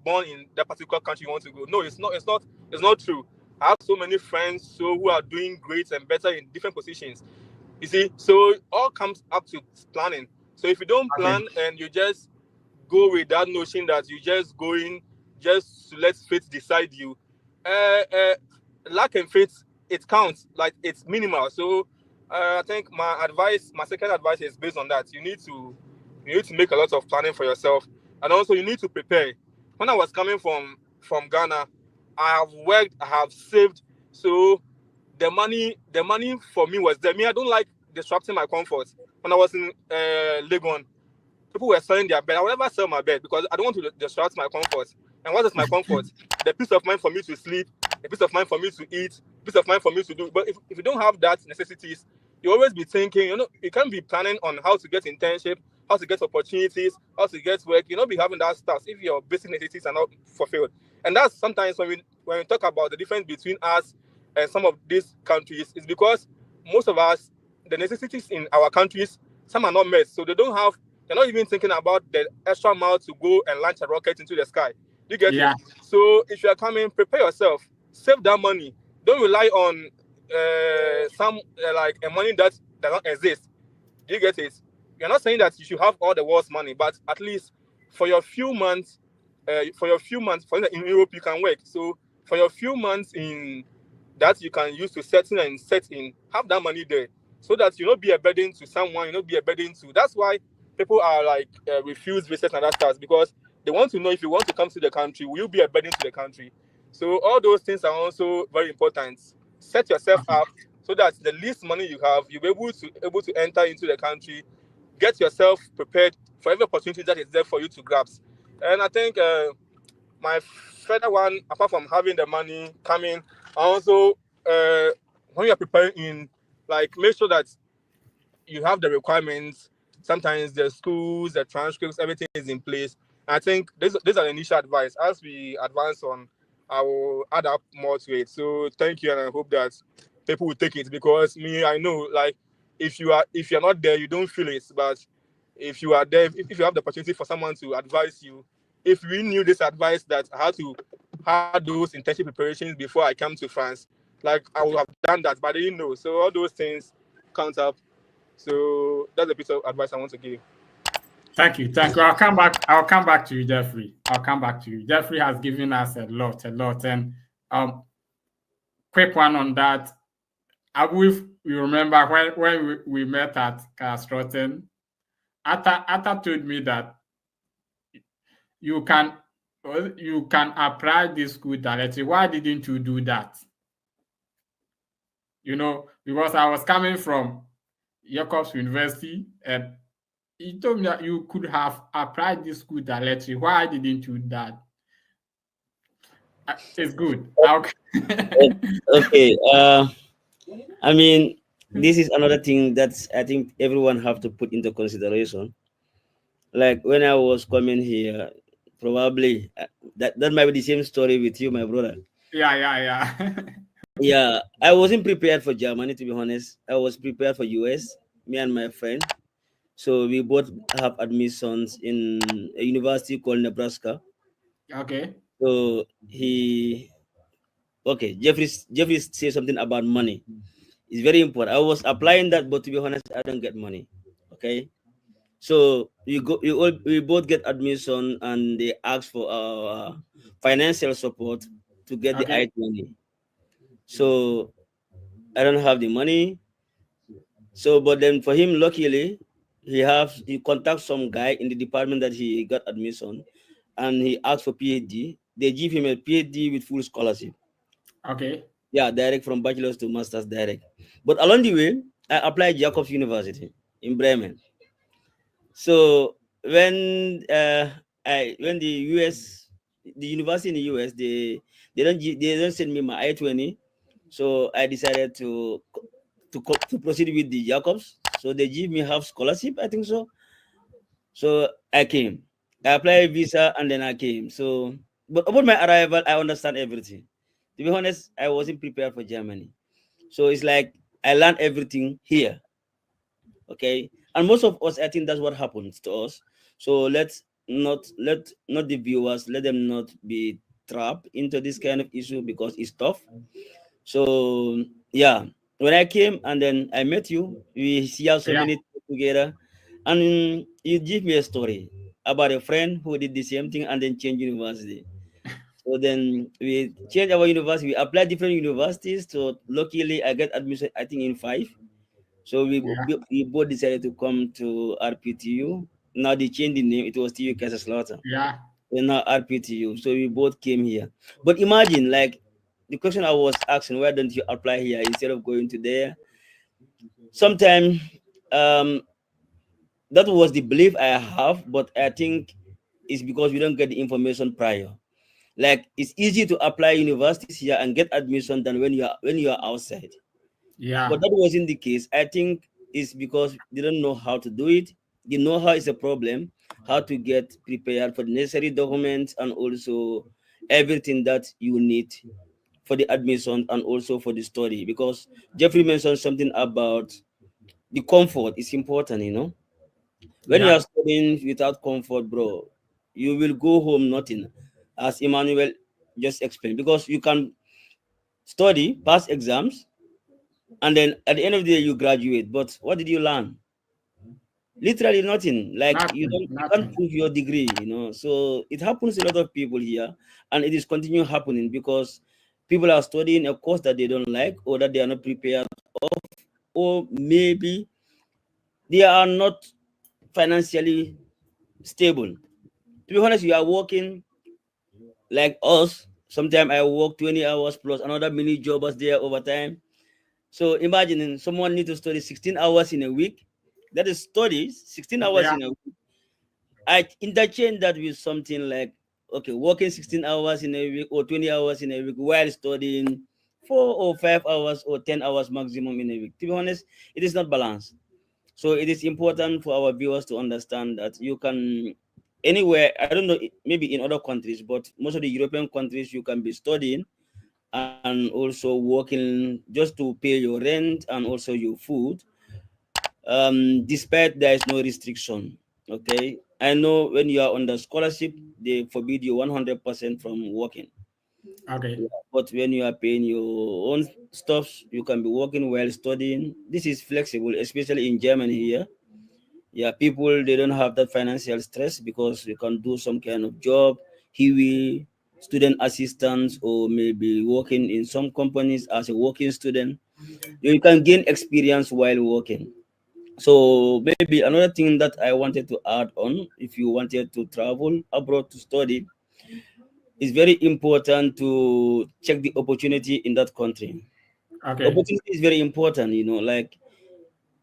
[SPEAKER 5] born in that particular country you want to go. No, it's not true. I have so many friends who are doing great and better in different positions. You see, so it all comes up to planning. So if you don't plan and you just go with that notion that you just going just to let fate decide you, luck and fate, it counts, it's minimal. So I think my second advice is based on that. You need to make a lot of planning for yourself, and also you need to prepare. When I was coming from Ghana, I have worked, I have saved, so the money for me was there. I don't like disrupting my comfort. When I was in Legon, people were selling their bed. I would never sell my bed because I don't want to disrupt my comfort. And what is my comfort? The peace of mind for me to sleep, the peace of mind for me to eat, peace of mind for me to do. But if you don't have that necessities, you always be thinking, you can't be planning on how to get internship, how to get opportunities, how to get work. You'll not be having that stuff if your basic necessities are not fulfilled. And that's sometimes when we talk about the difference between us and some of these countries, is because most of us, the necessities in our countries, some are not met. So they're not even thinking about the extra mile to go and launch a rocket into the sky. You get
[SPEAKER 3] Yeah.
[SPEAKER 5] it? So if you are coming, prepare yourself, save that money. Don't rely on some like a money that does not exist. Do you get it? You're not saying that you should have all the world's money, but at least for your few months, for instance, in Europe you can work. So for your few months in that you can use to set in, have that money there, so that you not be a burden to someone, you not be a burden to. That's why people are like refuse visas and that stuff, because they want to know if you want to come to the country, will you be a burden to the country? So all those things are also very important. Set yourself up so that the least money you have, you'll be able to enter into the country. Get yourself prepared for every opportunity that is there for you to grasp. And I think my further one, apart from having the money coming, also when you're preparing, like, make sure that you have the requirements. Sometimes the schools, the transcripts, everything is in place. And I think these are the initial advice. As we advance on, I will add up more to it. So thank you, and I hope that people will take it, because I know, like, if you're not there, you don't feel it. But if you are there, if you have the opportunity for someone to advise you, if we knew this advice that I had to have those internship preparations before I come to France, like, I would have done that, but I didn't know. So all those things count up. So that's a piece of advice I want to give.
[SPEAKER 3] Thank you. I'll come back to you, Jeffrey. Jeffrey has given us a lot. And quick one on that. I believe you remember when we met at Carstrotten, Atta told me that you can apply this school directly. Why didn't you do that? Because I was coming from Jacobs University, and he told me that you could have applied this school directly. Why didn't you do that? It's good.
[SPEAKER 2] Okay. I mean, this is another thing that I think everyone have to put into consideration. Like, when I was coming here, probably that might be the same story with you, my brother.
[SPEAKER 3] Yeah.
[SPEAKER 2] Yeah, I wasn't prepared for Germany, to be honest. I was prepared for US, me and my friend. So we both have admissions in a university called Nebraska.
[SPEAKER 3] Okay.
[SPEAKER 2] So Jeffrey said something about money. It's very important. I was applying that, but to be honest, I don't get money. Okay. So we both get admission, and they ask for financial support to get the I-20. So I don't have the money. So, but then for him, luckily, he contacts some guy in the department that he got admission, and he asked for PhD. They give him a PhD with full scholarship.
[SPEAKER 3] Okay.
[SPEAKER 2] Yeah, direct from bachelor's to master's direct. But along the way, I applied Jacobs University in Bremen. So when the university in the US, they don't send me my I-20, so I decided to proceed with the Jacobs. So they give me half scholarship, I think so. So I came. I applied visa, and then I came. So, but upon my arrival, I understand everything. To be honest, I wasn't prepared for Germany. So it's like I learned everything here. Okay. And most of us, I think that's what happens to us. So let the viewers, let them not be trapped into this kind of issue, because it's tough. So yeah, when I came and then I met you, we see so many things together, and you give me a story about a friend who did the same thing and then changed university. So then we changed our university. We applied different universities. So luckily, I got admission, I think, in 5. So we both decided to come to RPTU. Now they changed the name. It was TU Kaiserslautern.
[SPEAKER 3] Yeah.
[SPEAKER 2] And now RPTU. So we both came here. But imagine, like, the question I was asking, why don't you apply here instead of going to there? Sometimes that was the belief I have, but I think it's because we don't get the information prior. Like, it's easy to apply universities here and get admission than when you are outside.
[SPEAKER 3] Yeah.
[SPEAKER 2] But that wasn't the case. I think it's because they don't know how to do it. the know-how is a problem. How to get prepared for the necessary documents and also everything that you need for the admission and also for the study. Because Jeffrey mentioned something about the comfort is important, you know. When you
[SPEAKER 3] Yeah.
[SPEAKER 2] are studying without comfort, bro, you will go home nothing, as Emmanuel just explained. Because you can study, pass exams, and then at the end of the day you graduate. But what did you learn? Literally nothing. Like
[SPEAKER 3] Nothing.
[SPEAKER 2] you can't
[SPEAKER 3] Nothing.
[SPEAKER 2] prove your degree, you know. So it happens to a lot of people here, and it is continuing happening because people are studying a course that they don't like or that they are not prepared of, or maybe they are not financially stable. To be honest, you are working like us. Sometimes I work 20 hours plus another mini jobbers there overtime. So imagine someone need to study 16 hours in a week. That is studies 16 hours
[SPEAKER 3] Yeah.
[SPEAKER 2] in a week. I interchange that with something like, okay, working 16 hours in a week or 20 hours in a week while studying 4 or 5 hours or 10 hours maximum in a week. To be honest, it is not balanced. So it is important for our viewers to understand that you can anywhere, I don't know, maybe in other countries, but most of the European countries, you can be studying and also working just to pay your rent and also your food, despite there is no restriction. Okay, I know when you are under scholarship, they forbid you 100% from working.
[SPEAKER 3] Okay.
[SPEAKER 2] But when you are paying your own stuffs, you can be working while studying. This is flexible, especially in Germany here. Yeah, people they don't have that financial stress because you can do some kind of job, Hiwi, student assistance, or maybe working in some companies as a working student. You can gain experience while working. So maybe another thing that I wanted to add on, if you wanted to travel abroad to study, it's very important to check the opportunity in that country.
[SPEAKER 3] Okay.
[SPEAKER 2] Opportunity is very important, you know, like,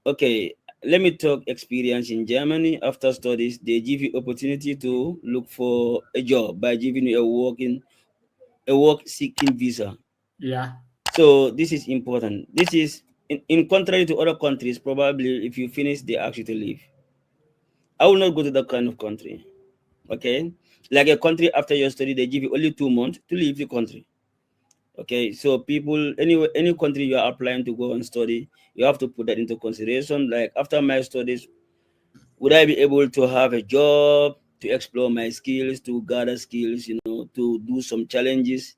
[SPEAKER 2] okay, let me talk experience in Germany. After studies, they give you opportunity to look for a job by giving you a work seeking visa.
[SPEAKER 3] Yeah.
[SPEAKER 2] So this is important. This is in contrary to other countries, probably if you finish, they ask you to leave. I will not go to that kind of country. Okay. Like a country after your study, they give you only 2 months to leave the country. Okay, so people, any country you are applying to go and study, you have to put that into consideration. Like after my studies, would I be able to have a job to explore my skills, to gather skills, you know, to do some challenges?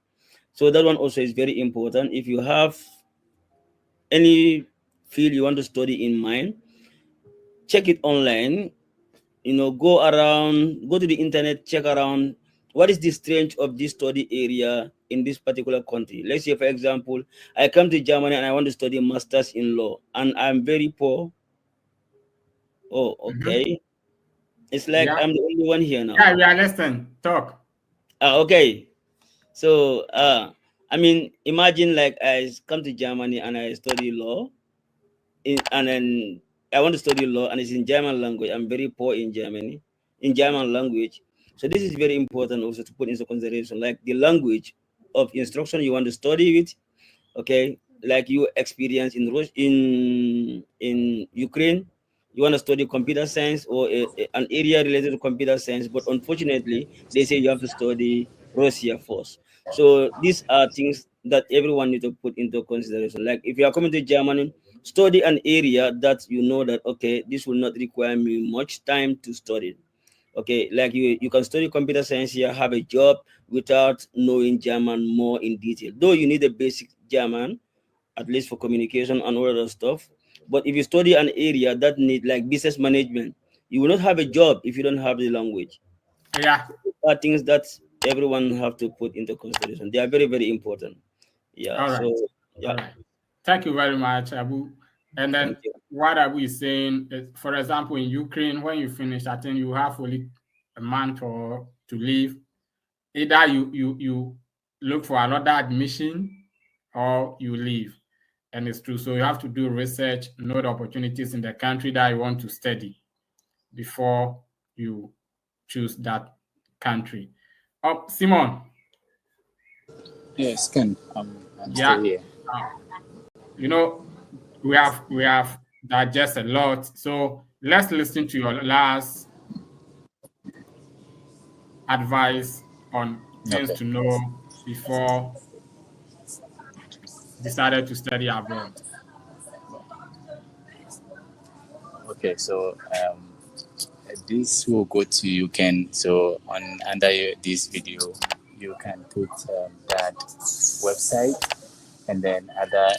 [SPEAKER 2] So that one also is very important. If you have any field you want to study in mind, check it online. You know, go around, go to the internet, check around what is the strength of this study area in this particular country. Let's say, for example, I come to Germany and I want to study masters in law, and I'm very poor. Oh,
[SPEAKER 3] Mm-hmm.
[SPEAKER 2] okay. It's like
[SPEAKER 3] Yeah.
[SPEAKER 2] I'm the only one here now.
[SPEAKER 3] Yeah, we are listening. Talk.
[SPEAKER 2] Okay. So, I mean, imagine like I come to Germany and I study law, and then I want to study law and it's in German language. I'm very poor in Germany, in German language. So this is very important also to put into consideration, like the language of instruction you want to study with. Okay, like you experience in in Ukraine, you want to study computer science or an area related to computer science, but unfortunately they say you have to study Russia first. So these are things that everyone need to put into consideration. Like if you are coming to Germany, study an area that you know that okay, this will not require me much time to study. Okay, like you can study computer science here, have a job without knowing German more in detail, though you need a basic German at least for communication and all other stuff. But if you study an area that need like business management, you will not have a job if you don't have the language.
[SPEAKER 3] Yeah.
[SPEAKER 2] Are things that everyone have to put into consideration. They are very, very important. Yeah,
[SPEAKER 3] All right.
[SPEAKER 2] so
[SPEAKER 3] All
[SPEAKER 2] yeah,
[SPEAKER 3] right. Thank you very much, Abu. And
[SPEAKER 2] thank
[SPEAKER 3] then
[SPEAKER 2] you.
[SPEAKER 3] what Abu is saying is, for example, in Ukraine, when you finish, I think you have only a month or to leave. Either you look for another admission or you leave. And it's true. So you have to do research, know the opportunities in the country that you want to study before you choose that country. Oh, Simon,
[SPEAKER 4] Yes, Ken, I'm
[SPEAKER 3] yeah,
[SPEAKER 4] still here.
[SPEAKER 3] uh, you know, we have digested a lot. So let's listen to your last advice on things
[SPEAKER 4] Okay.
[SPEAKER 3] to know before decided to study abroad.
[SPEAKER 4] Okay. So this will go to you can so on under this video you can put that website and then other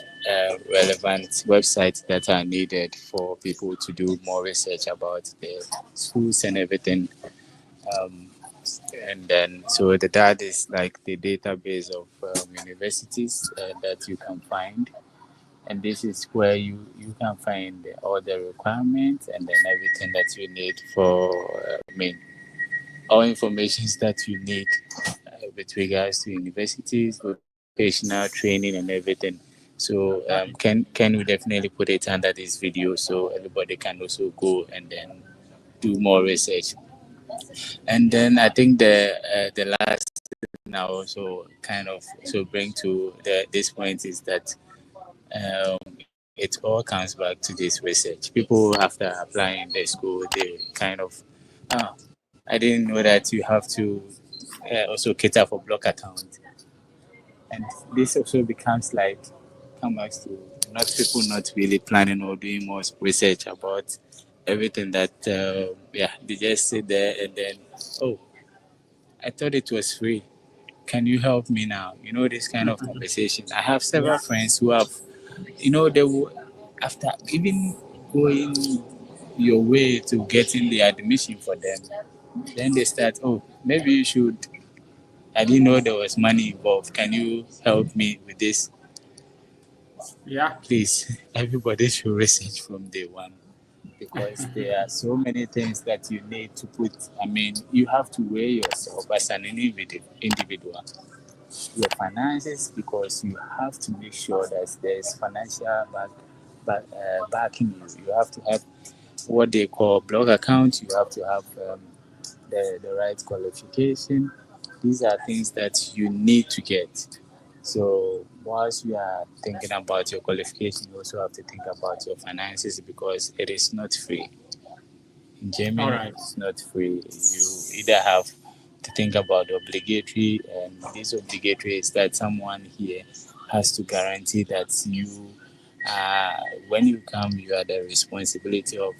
[SPEAKER 4] relevant websites that are needed for people to do more research about the schools and everything. Um, and then so that is like the database of universities that you can find, and this is where you can find all the requirements and then everything that you need for all informations that you need with regards to universities, vocational training, and everything. So can we definitely put it under this video so everybody can also go and then do more research. And then I think the last thing I also kind of so bring to this point is that it all comes back to this research. People after applying the school, they kind of, oh, I didn't know that you have to also cater for block account, and this also becomes like come back to not people not really planning or doing more research about everything that they just sit there and then, oh, I thought it was free. Can you help me now? You know, this kind of conversation. I have several friends who have, they will, after even going your way to getting the admission for them, then they start, oh, maybe you should. I didn't know there was money involved. Can you help me with this?
[SPEAKER 3] Yeah.
[SPEAKER 4] Please, everybody should research from day one because there are so many things that you need to put. I mean, you have to weigh yourself as an individual, your finances, because you have to make sure that there's financial backing you. You have to have what they call blog account. You have to have the right qualification. These are things that you need to get. So whilst you are thinking about your qualification, you also have to think about your finances because it is not free. In Germany,
[SPEAKER 3] All right.
[SPEAKER 4] it's not free. You either have to think about the obligatory, and this obligatory is that someone here has to guarantee that you, when you come, you are the responsibility of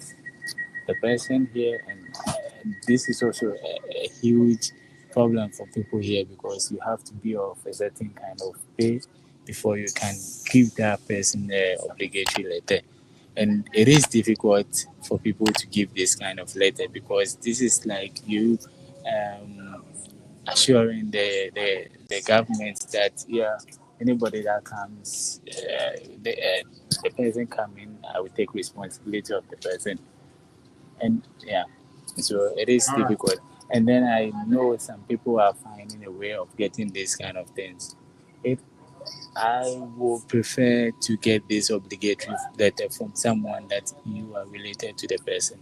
[SPEAKER 4] the person here, and this is also a huge problem for people here because you have to be of a certain kind of pay before you can give that person the obligatory letter. And it is difficult for people to give this kind of letter because this is like you assuring the government that, yeah, anybody that comes, the person coming, I will take responsibility of the person. And yeah, so it is
[SPEAKER 3] All right.
[SPEAKER 4] difficult. And then I know some people are finding a way of getting these kind of things. If I would prefer to get this obligatory letter from someone that you are related to the person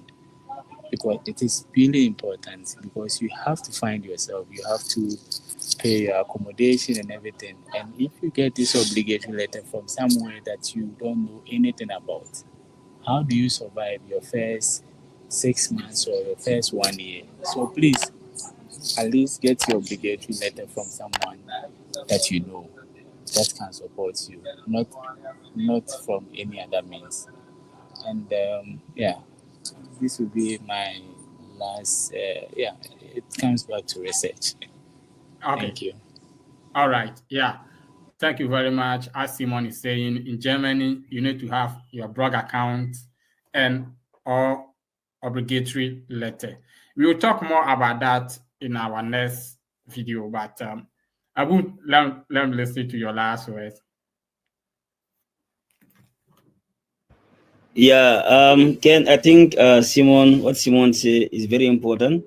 [SPEAKER 4] because it is really important because you have to find yourself, you have to pay your accommodation and everything. And if you get this obligatory letter from somewhere that you don't know anything about, how do you survive your first 6 months or your first 1 year? So please, at least get your obligatory letter from someone that you know that can support you, not from any other means. And this will be my last. It comes back to research.
[SPEAKER 3] Okay.
[SPEAKER 4] Thank you.
[SPEAKER 3] All right. Yeah. Thank you very much. As Simon is saying, in Germany, you need to have your blog account and or obligatory letter. We will talk more about that in our next video, but I would let me listen to your last words.
[SPEAKER 2] Yeah, Ken, I think what Simon said is very important.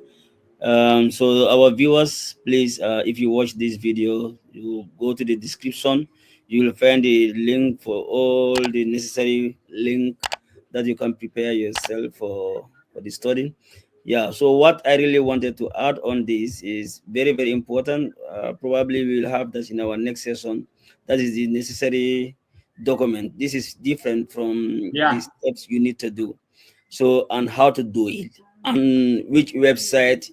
[SPEAKER 2] So our viewers, please, if you watch this video, you go to the description. You will find the link for all the necessary link that you can prepare yourself for the study. Yeah. So what I really wanted to add on this is very, very important. Probably we'll have that in our next session. That is the necessary document. This is different from the
[SPEAKER 3] Yeah.
[SPEAKER 2] steps you need to do. So, and how to do it, and which website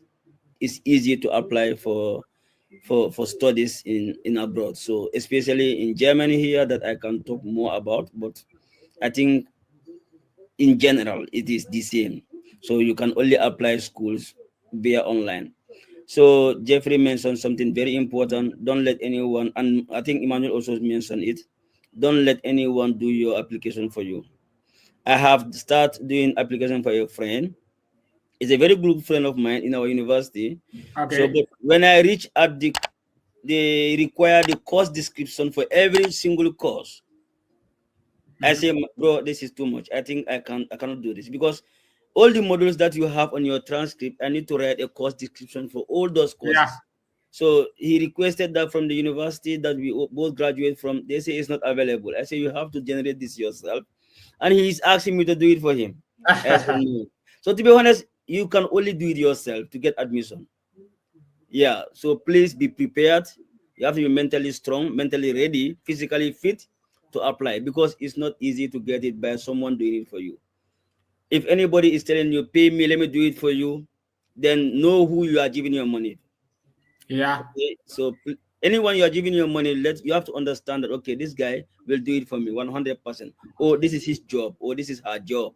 [SPEAKER 2] is easy to apply for studies in abroad. So, especially in Germany here, that I can talk more about, but I think in general it is the same. So you can only apply schools via online. So Jeffrey mentioned something very important. Don't let anyone, and I think Emmanuel also mentioned it. Don't let anyone do your application for you. I have started doing application for a friend. It's a very good friend of mine in our university. So,
[SPEAKER 3] Okay.
[SPEAKER 2] but when I reach at they require the course description for every single course. I
[SPEAKER 3] Mhm.
[SPEAKER 2] say, bro, this is too much. I cannot do this because all the modules that you have on your transcript, I need to write a course description for all those
[SPEAKER 3] Yeah.
[SPEAKER 2] courses. So he requested that from the university that we both graduate from. They say it's not available. I say you have to generate this yourself, and he's asking me to do it for him. I said no. So to be honest, you can only do it yourself to get admission. Yeah. So please be prepared. You have to be mentally strong, mentally ready, physically fit to apply because it's not easy to get it by someone doing it for you. If anybody is telling you, pay me, let me do it for you, then know who you are giving your money.
[SPEAKER 3] Yeah.
[SPEAKER 2] Okay. So anyone you are giving your money, you have to understand that okay, this guy will do it for me 100%. Or this is his job, or this is her job.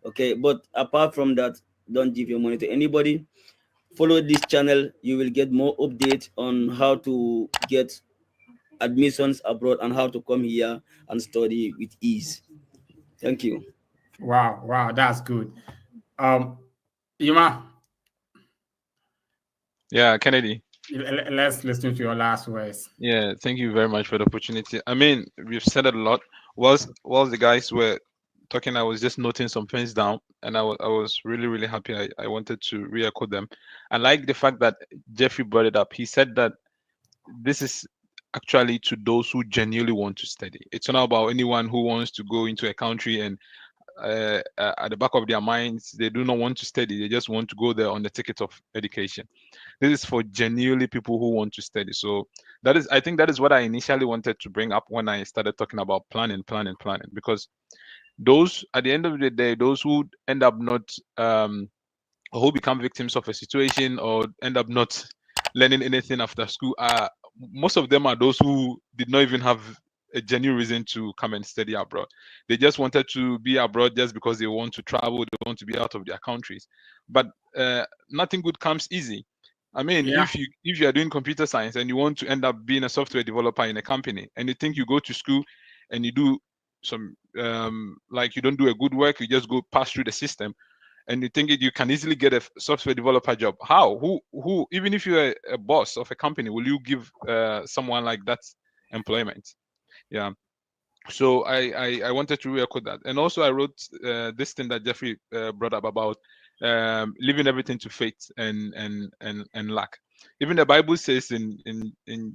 [SPEAKER 2] Okay. But apart from that, don't give your money to anybody. Follow this channel, you will get more updates on how to get admissions abroad and how to come here and study with ease. Thank you.
[SPEAKER 3] Wow. Wow. That's good. Um, Yuma,
[SPEAKER 1] Yeah, Kennedy.
[SPEAKER 3] let's listen to your last words.
[SPEAKER 1] Yeah, thank you very much for the opportunity. I mean, we've said it a lot. Whilst the guys were talking, I was just noting some things down, and I was really really happy. I wanted to re-echo them. I like the fact that Jeffrey brought it up. He said that this is actually to those who genuinely want to study. It's not about anyone who wants to go into a country and at the back of their minds they do not want to study. They just want to go there on the ticket of education. This is for genuinely people who want to study. So I think that is what I initially wanted to bring up when I started talking about planning, because those at the end of the day, those who end up not or who become victims of a situation or end up not learning anything after school are most of them are those who did not even have a genuine reason to come and study abroad. They just wanted to be abroad just because they want to travel, they want to be out of their countries. But nothing good comes easy. I mean,
[SPEAKER 3] Yeah.
[SPEAKER 1] if you are doing computer science and you want to end up being a software developer in a company, and you think you go to school and you do some like you don't do a good work, you just go pass through the system, and you think you can easily get a software developer job. How? Who? Even if you're a boss of a company, will you give someone like that employment? Yeah. So I wanted to re-echo that, and also I wrote this thing that Jeffrey brought up about leaving everything to faith and luck. Even the Bible says in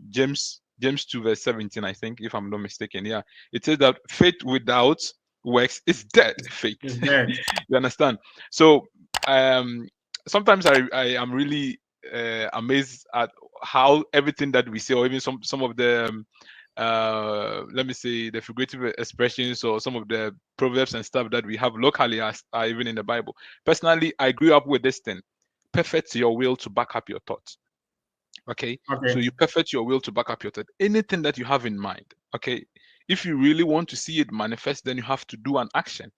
[SPEAKER 1] James 2 verse 17, I think, if I'm not mistaken, yeah, it says that faith without works is dead faith.
[SPEAKER 3] It's dead.
[SPEAKER 1] You understand? So um sometimes I am really amazed at how everything that we say, or even some of the let me say the figurative expressions or some of the proverbs and stuff that we have locally are even in the Bible. Personally, I grew up with this thing: perfect your will to back up your thoughts. Okay, so
[SPEAKER 3] Okay.
[SPEAKER 1] you perfect your will to back up your thought, anything that you have in mind. Okay, if you really want to see it manifest, then you have to do an action,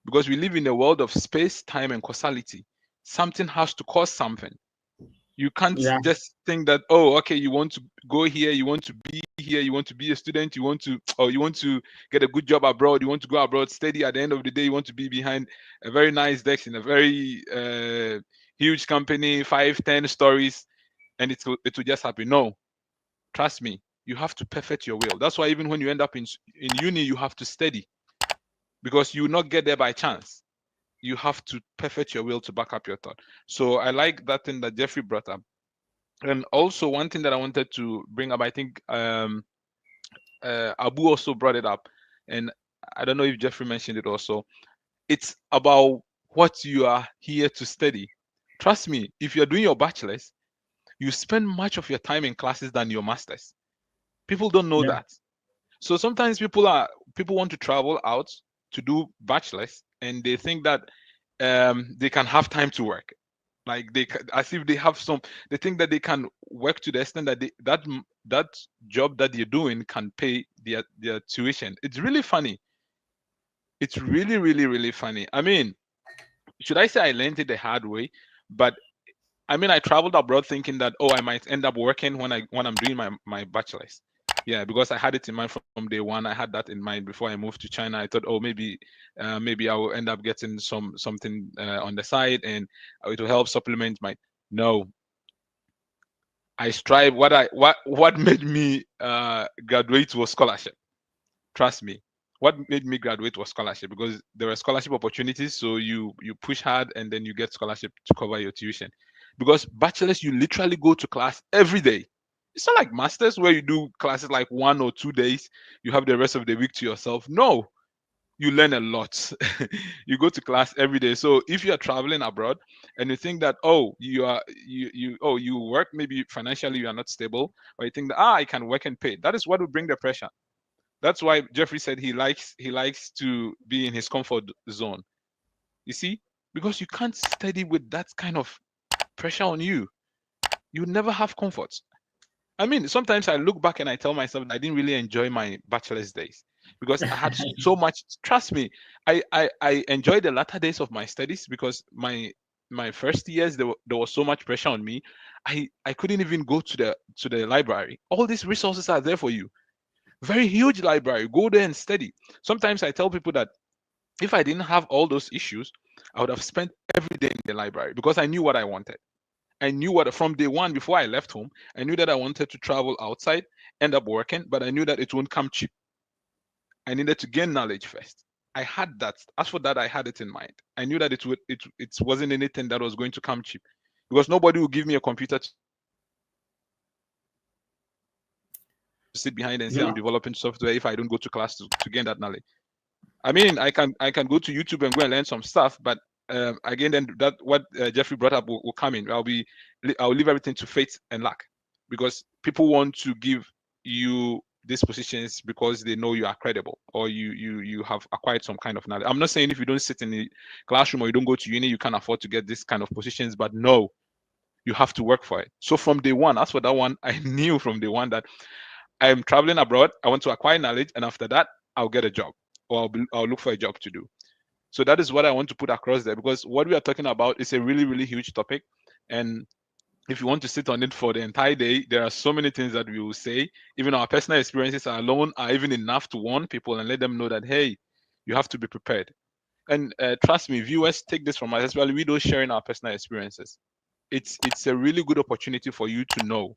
[SPEAKER 1] because we live in a world of space, time, and causality. Something has to cause something. You can't
[SPEAKER 3] Yeah.
[SPEAKER 1] just think that, oh, okay, you want to go here, you want to be here, you want to be a student, you want to, or you want to get a good job abroad, you want to go abroad, steady. At the end of the day, you want to be behind a very nice desk in a very huge company, 5, 10 stories, and it will just happen. No, trust me, you have to perfect your will. That's why even when you end up in uni, you have to study, because you will not get there by chance. You have to perfect your will to back up your thought. So I like that thing that Jeffrey brought up. And also one thing that I wanted to bring up, I think Abu also brought it up, and I don't know if Jeffrey mentioned it also. It's about what you are here to study. Trust me, if you're doing your bachelor's, you spend much of your time in classes than your masters. People don't know
[SPEAKER 3] Yeah.
[SPEAKER 1] that. So sometimes people want to travel out to do bachelor's, and they think that they can have time to work. Like as if they have some, they think that they can work to the extent that that job that you're doing can pay their tuition. It's really funny. It's really, really, really funny. I mean, should I say I learned it the hard way? But I mean, I traveled abroad thinking that, oh, I might end up working when I'm doing my bachelor's. Yeah, because I had it in mind from day one. I had that in mind before I moved to China. I thought, oh, maybe I will end up getting something on the side, and it will help supplement my. No, I strive. What made me graduate was scholarship. Trust me. What made me graduate was scholarship, because there were scholarship opportunities. So you push hard, and then you get scholarship to cover your tuition. Because bachelors, you literally go to class every day. It's not like masters where you do classes like 1 or 2 days, you have the rest of the week to yourself. No, you learn a lot. You go to class every day. So if you are traveling abroad and you think that, oh, you work, maybe financially you are not stable, or you think that I can work and pay, that is what will bring the pressure. That's why Jeffrey said he likes to be in his comfort zone. You see, because you can't study with that kind of pressure on you. You never have comfort. I mean, sometimes I look back and I tell myself I didn't really enjoy my bachelor's days, because I had so much. Trust me, I enjoyed the latter days of my studies, because my first years there was so much pressure on me. I couldn't even go to the library. All these resources are there for you. Very huge library. Go there and study. Sometimes I tell people that if I didn't have all those issues, I would have spent every day in the library, because I knew what I wanted. I knew what, from day one, before I left home, I knew that I wanted to travel outside, end up working, but I knew that it won't come cheap. I needed to gain knowledge first. I had that. As for that, I had it in mind. I knew that it wasn't anything that was going to come cheap, because nobody will give me a computer to sit behind and say I'm developing software if I don't go to class to gain that knowledge. I mean, I can go to YouTube and go and learn some stuff, but again, then that what Jeffrey brought up will come in. I'll leave everything to fate and luck, because people want to give you these positions because they know you are credible, or you have acquired some kind of knowledge. I'm not saying if you don't sit in the classroom or you don't go to uni, you can't afford to get this kind of positions, but no, you have to work for it. So from day one, as for that one, I knew from day one that I'm traveling abroad, I want to acquire knowledge, and after that, I'll get a job, or I'll look for a job to do. So that is what I want to put across there, because what we are talking about is a really, really huge topic. And if you want to sit on it for the entire day, there are so many things that we will say. Even our personal experiences alone are even enough to warn people and let them know that, hey, you have to be prepared. And trust me, viewers, take this from us, especially we those sharing our personal experiences. It's a really good opportunity for you to know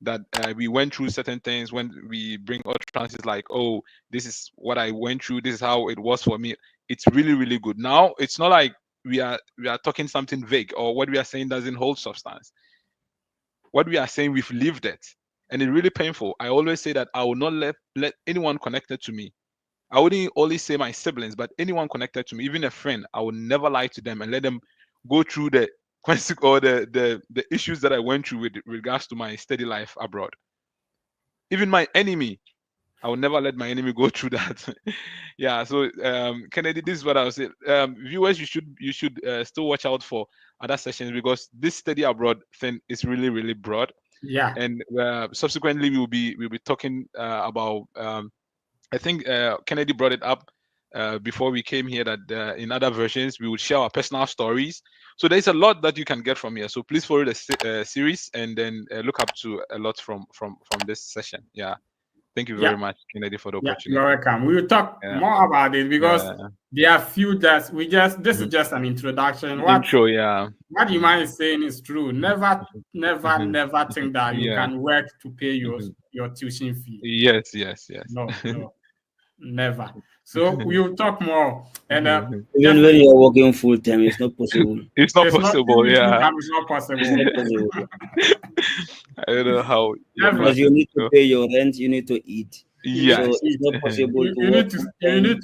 [SPEAKER 1] that we went through certain things. When we bring utterances like, oh, this is what I went through, this is how it was for me, it's really, really good. Now it's not like we are talking something vague, or what we are saying doesn't hold substance. What we are saying, we've lived it, and it's really painful. I always say that I will not let anyone connected to me, I wouldn't only say my siblings, but anyone connected to me, even a friend, I would never lie to them and let them go through the or the issues that I went through with regards to my study life abroad. Even my enemy, I will never let my enemy go through that. Yeah. So Kennedy, this is what I would say. Viewers, you should still watch out for other sessions, because this study abroad thing is really, really broad.
[SPEAKER 3] Yeah.
[SPEAKER 1] And subsequently we'll be talking about I think Kennedy brought it up before we came here, that in other versions we would share our personal stories. So there's a lot that you can get from here. So please follow the series, and then look up to a lot from this session. Yeah. Thank you very much, Kennedy, for the opportunity.
[SPEAKER 3] You're welcome. We will talk more about it, because there are few that this is just an introduction. What you might saying is true. Never think that you can work to pay your tuition fee.
[SPEAKER 1] Yes.
[SPEAKER 3] No, never. So we will talk more. And
[SPEAKER 2] even when you are working full time, it's not possible.
[SPEAKER 1] It's not possible.
[SPEAKER 3] It's not possible.
[SPEAKER 1] I don't know how.
[SPEAKER 2] Because you need to pay your rent, you need to eat.
[SPEAKER 1] Yes.
[SPEAKER 2] So it's not possible.
[SPEAKER 3] You need to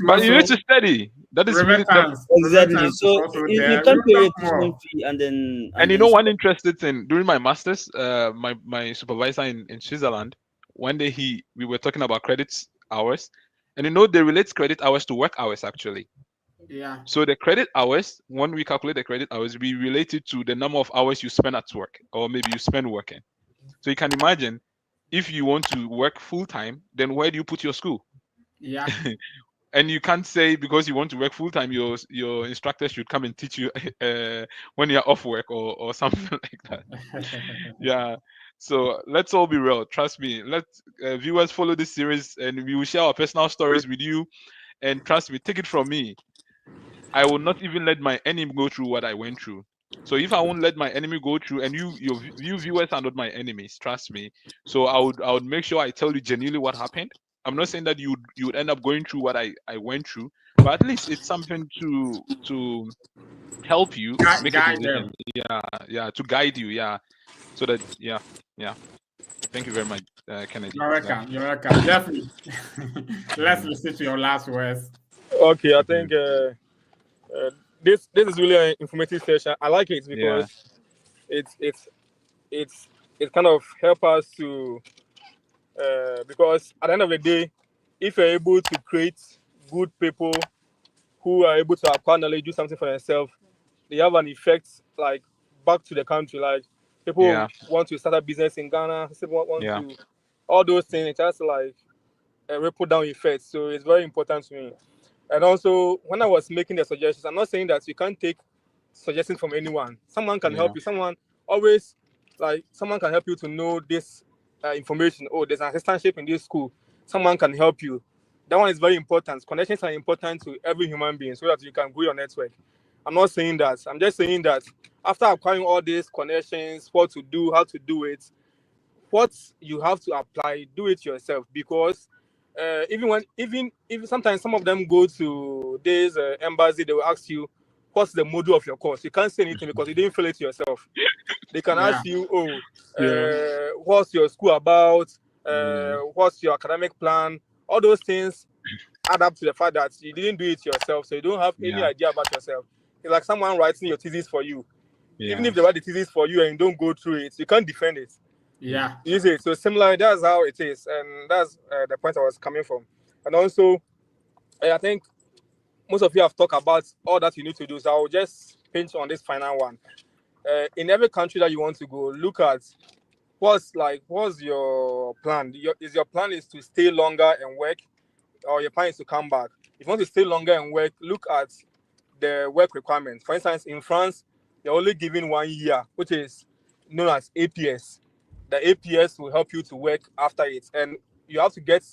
[SPEAKER 1] but you need to study. That is really
[SPEAKER 2] exactly. So if you can't pay your tuition fee, and
[SPEAKER 1] you know, one interesting thing during my masters, my supervisor in Switzerland, one day we were talking about credit hours, and you know, they relate credit hours to work hours actually.
[SPEAKER 3] Yeah.
[SPEAKER 1] So the credit hours, when we calculate the credit hours, we relate it to the number of hours you spend at work, or maybe you spend working. So you can imagine, if you want to work full time, then where do you put your school?
[SPEAKER 3] Yeah.
[SPEAKER 1] And you can't say because you want to work full time, your instructor should come and teach you when you're off work, or something like that. Yeah. So let's all be real. Trust me. Let viewers follow this series, and we will share our personal stories with you. And trust me, take it from me, I will not even let my enemy go through what I went through. So if I won't let my enemy go through, and you viewers are not my enemies, trust me. So I would make sure I tell you genuinely what happened. I'm not saying that you would end up going through what I went through, but at least it's something to help you make a
[SPEAKER 3] Guide
[SPEAKER 1] decision.
[SPEAKER 3] them.
[SPEAKER 1] Yeah, to guide you. Yeah, so that yeah. Thank you very much, Kennedy.
[SPEAKER 3] You're welcome. You're welcome. Definitely. Let's listen to your last words.
[SPEAKER 5] Okay, I think this is really an informative session. I like it
[SPEAKER 1] Yeah.
[SPEAKER 5] because it's it kind of help us to because at the end of the day, if you're able to create good people who are able to acquire knowledge, do something for themselves, they have an effect like back to the country. Like people
[SPEAKER 1] Yeah.
[SPEAKER 5] want to start a business in Ghana, people want
[SPEAKER 1] Yeah.
[SPEAKER 5] to all those things. It has like a ripple down effect. So it's very important to me. And also, when I was making the suggestions, I'm not saying that you can't take suggestions from anyone. Someone can help
[SPEAKER 1] Yeah.
[SPEAKER 5] you. Someone always someone can help you to know this information. Oh, there's an assistantship in this school. Someone can help you. That one is very important. Connections are important to every human being so that you can grow your network. I'm not saying that. I'm just saying that after acquiring all these connections, what to do, how to do it, what you have to apply, do it yourself. Because even sometimes some of them go to this embassy, they will ask you what's the module of your course. You can't say anything because you didn't fill it yourself. They can
[SPEAKER 3] Yeah.
[SPEAKER 5] ask you, oh,
[SPEAKER 1] Yeah.
[SPEAKER 5] what's your school about,
[SPEAKER 1] Mm.
[SPEAKER 5] what's your academic plan. All those things add up to the fact that you didn't do it yourself, so you don't have any
[SPEAKER 1] Yeah.
[SPEAKER 5] idea about yourself. It's like someone writing your thesis for you. Even
[SPEAKER 1] Yeah.
[SPEAKER 5] if they write the thesis for you and you don't go through it, you can't defend it.
[SPEAKER 3] Yeah.
[SPEAKER 5] You see, so similarly, that's how it is, and that's the point I was coming from. And also, I think most of you have talked about all that you need to do. So I'll just pinch on this final one. In every country that you want to go, look at what's your plan. Your plan is to stay longer and work, or your plan is to come back? If you want to stay longer and work, look at the work requirements. For instance, in France, you're only given 1 year, which is known as APS. The APS will help you to work after it, and you have to get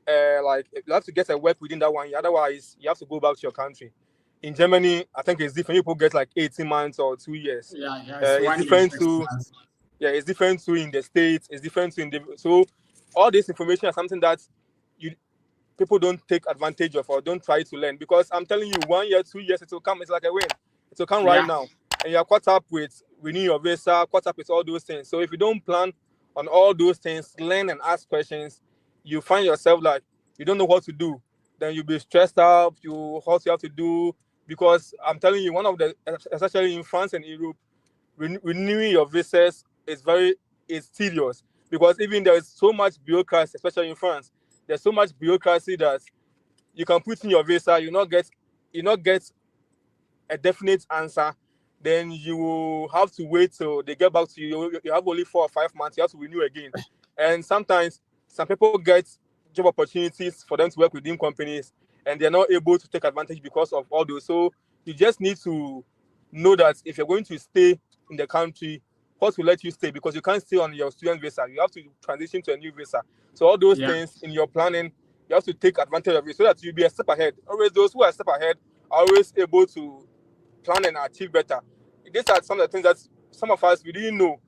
[SPEAKER 5] you have to get a work within that 1 year. Otherwise, you have to go back to your country. In Germany, I think it's different. People get like 18 months or 2 years.
[SPEAKER 3] Yeah. Yeah.
[SPEAKER 5] It's
[SPEAKER 3] 1 year,
[SPEAKER 5] different
[SPEAKER 3] 6
[SPEAKER 5] too.
[SPEAKER 3] months.
[SPEAKER 5] Yeah, it's different too in the States. It's different too in the so all this information is something that you people don't take advantage of or don't try to learn, because I'm telling you, 1 year, 2 years, it will come. It's like a win. It will come right
[SPEAKER 3] Yeah.
[SPEAKER 5] now, and you're caught up with renewing your visa, caught up with all those things. So if you don't plan on all those things, learn and ask questions, you find yourself like you don't know what to do. Then you'll be stressed out. What you have to do, because I'm telling you, one of the, especially in France and Europe, renewing your visas is tedious, because even there is so much bureaucracy, especially in France. There's so much bureaucracy that you can put in your visa, you not get a definite answer, then you will have to wait till they get back to you. You have only 4 or 5 months. You have to renew again, and sometimes some people get job opportunities for them to work within companies, and they're not able to take advantage because of all those. So you just need to know that if you're going to stay in the country, what will let you stay, because you can't stay on your student visa. You have to transition to a new visa. So all those
[SPEAKER 3] Yeah.
[SPEAKER 5] things in your planning, you have to take advantage of it so that you'll be a step ahead. Always those who are a step ahead are always able to plan and achieve better. These are some of the things that some of us we didn't know.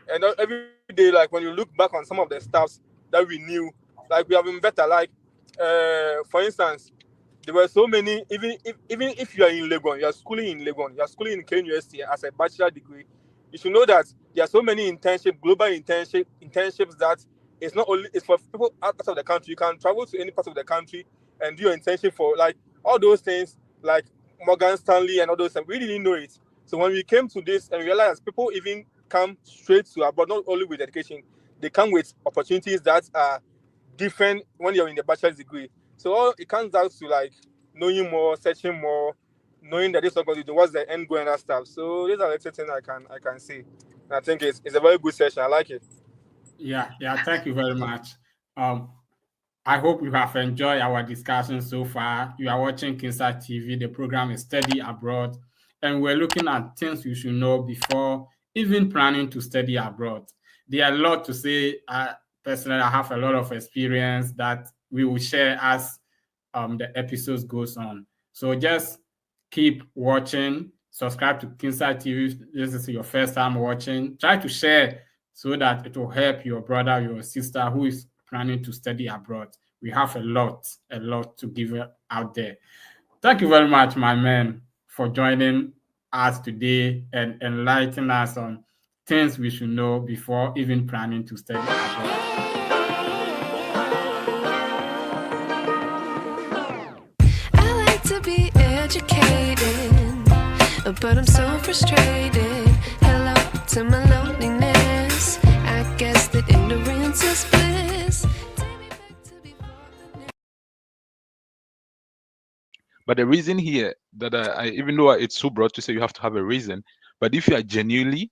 [SPEAKER 5] And every day, like when you look back on some of the stuffs that we knew, like we have been better. Like for instance, there were so many, even if you are in Legon, you are schooling in Legon, you are schooling in Kane University as a bachelor degree, you should know that there are so many global internships that it's for people out of the country. You can travel to any part of the country and do your internship for like all those things, like Morgan Stanley and all those things. We didn't know it. So when we came to this and realized people even come straight to abroad, not only with education, they come with opportunities that are different when you're in the bachelor's degree. So all it comes down to like knowing more, searching more, knowing that this is not going to do, what's the end goal and that stuff. So these are the things I can see. And I think it's a very good session. I like it.
[SPEAKER 3] Yeah, thank you very much. I hope you have enjoyed our discussion so far. You are watching KingSide TV. The program is Study Abroad, and we're looking at things you should know before even planning to study abroad. There are a lot to say. Personally, I have a lot of experience that we will share as the episodes goes on. So just keep watching. Subscribe to KingSide TV. This is your first time watching. Try to share so that it will help your brother, your sister who is planning to study abroad. We have a lot to give out there. Thank you very much, my man, for joining us today and enlightening us on things we should know before even planning to study abroad.
[SPEAKER 6] I like to be educated, but I'm so frustrated. Hello to my loneliness. I guess that ignorance is bliss. Take me back to before the next.
[SPEAKER 1] But the reason here that I even though it's so broad to say you have to have a reason, but if you are genuinely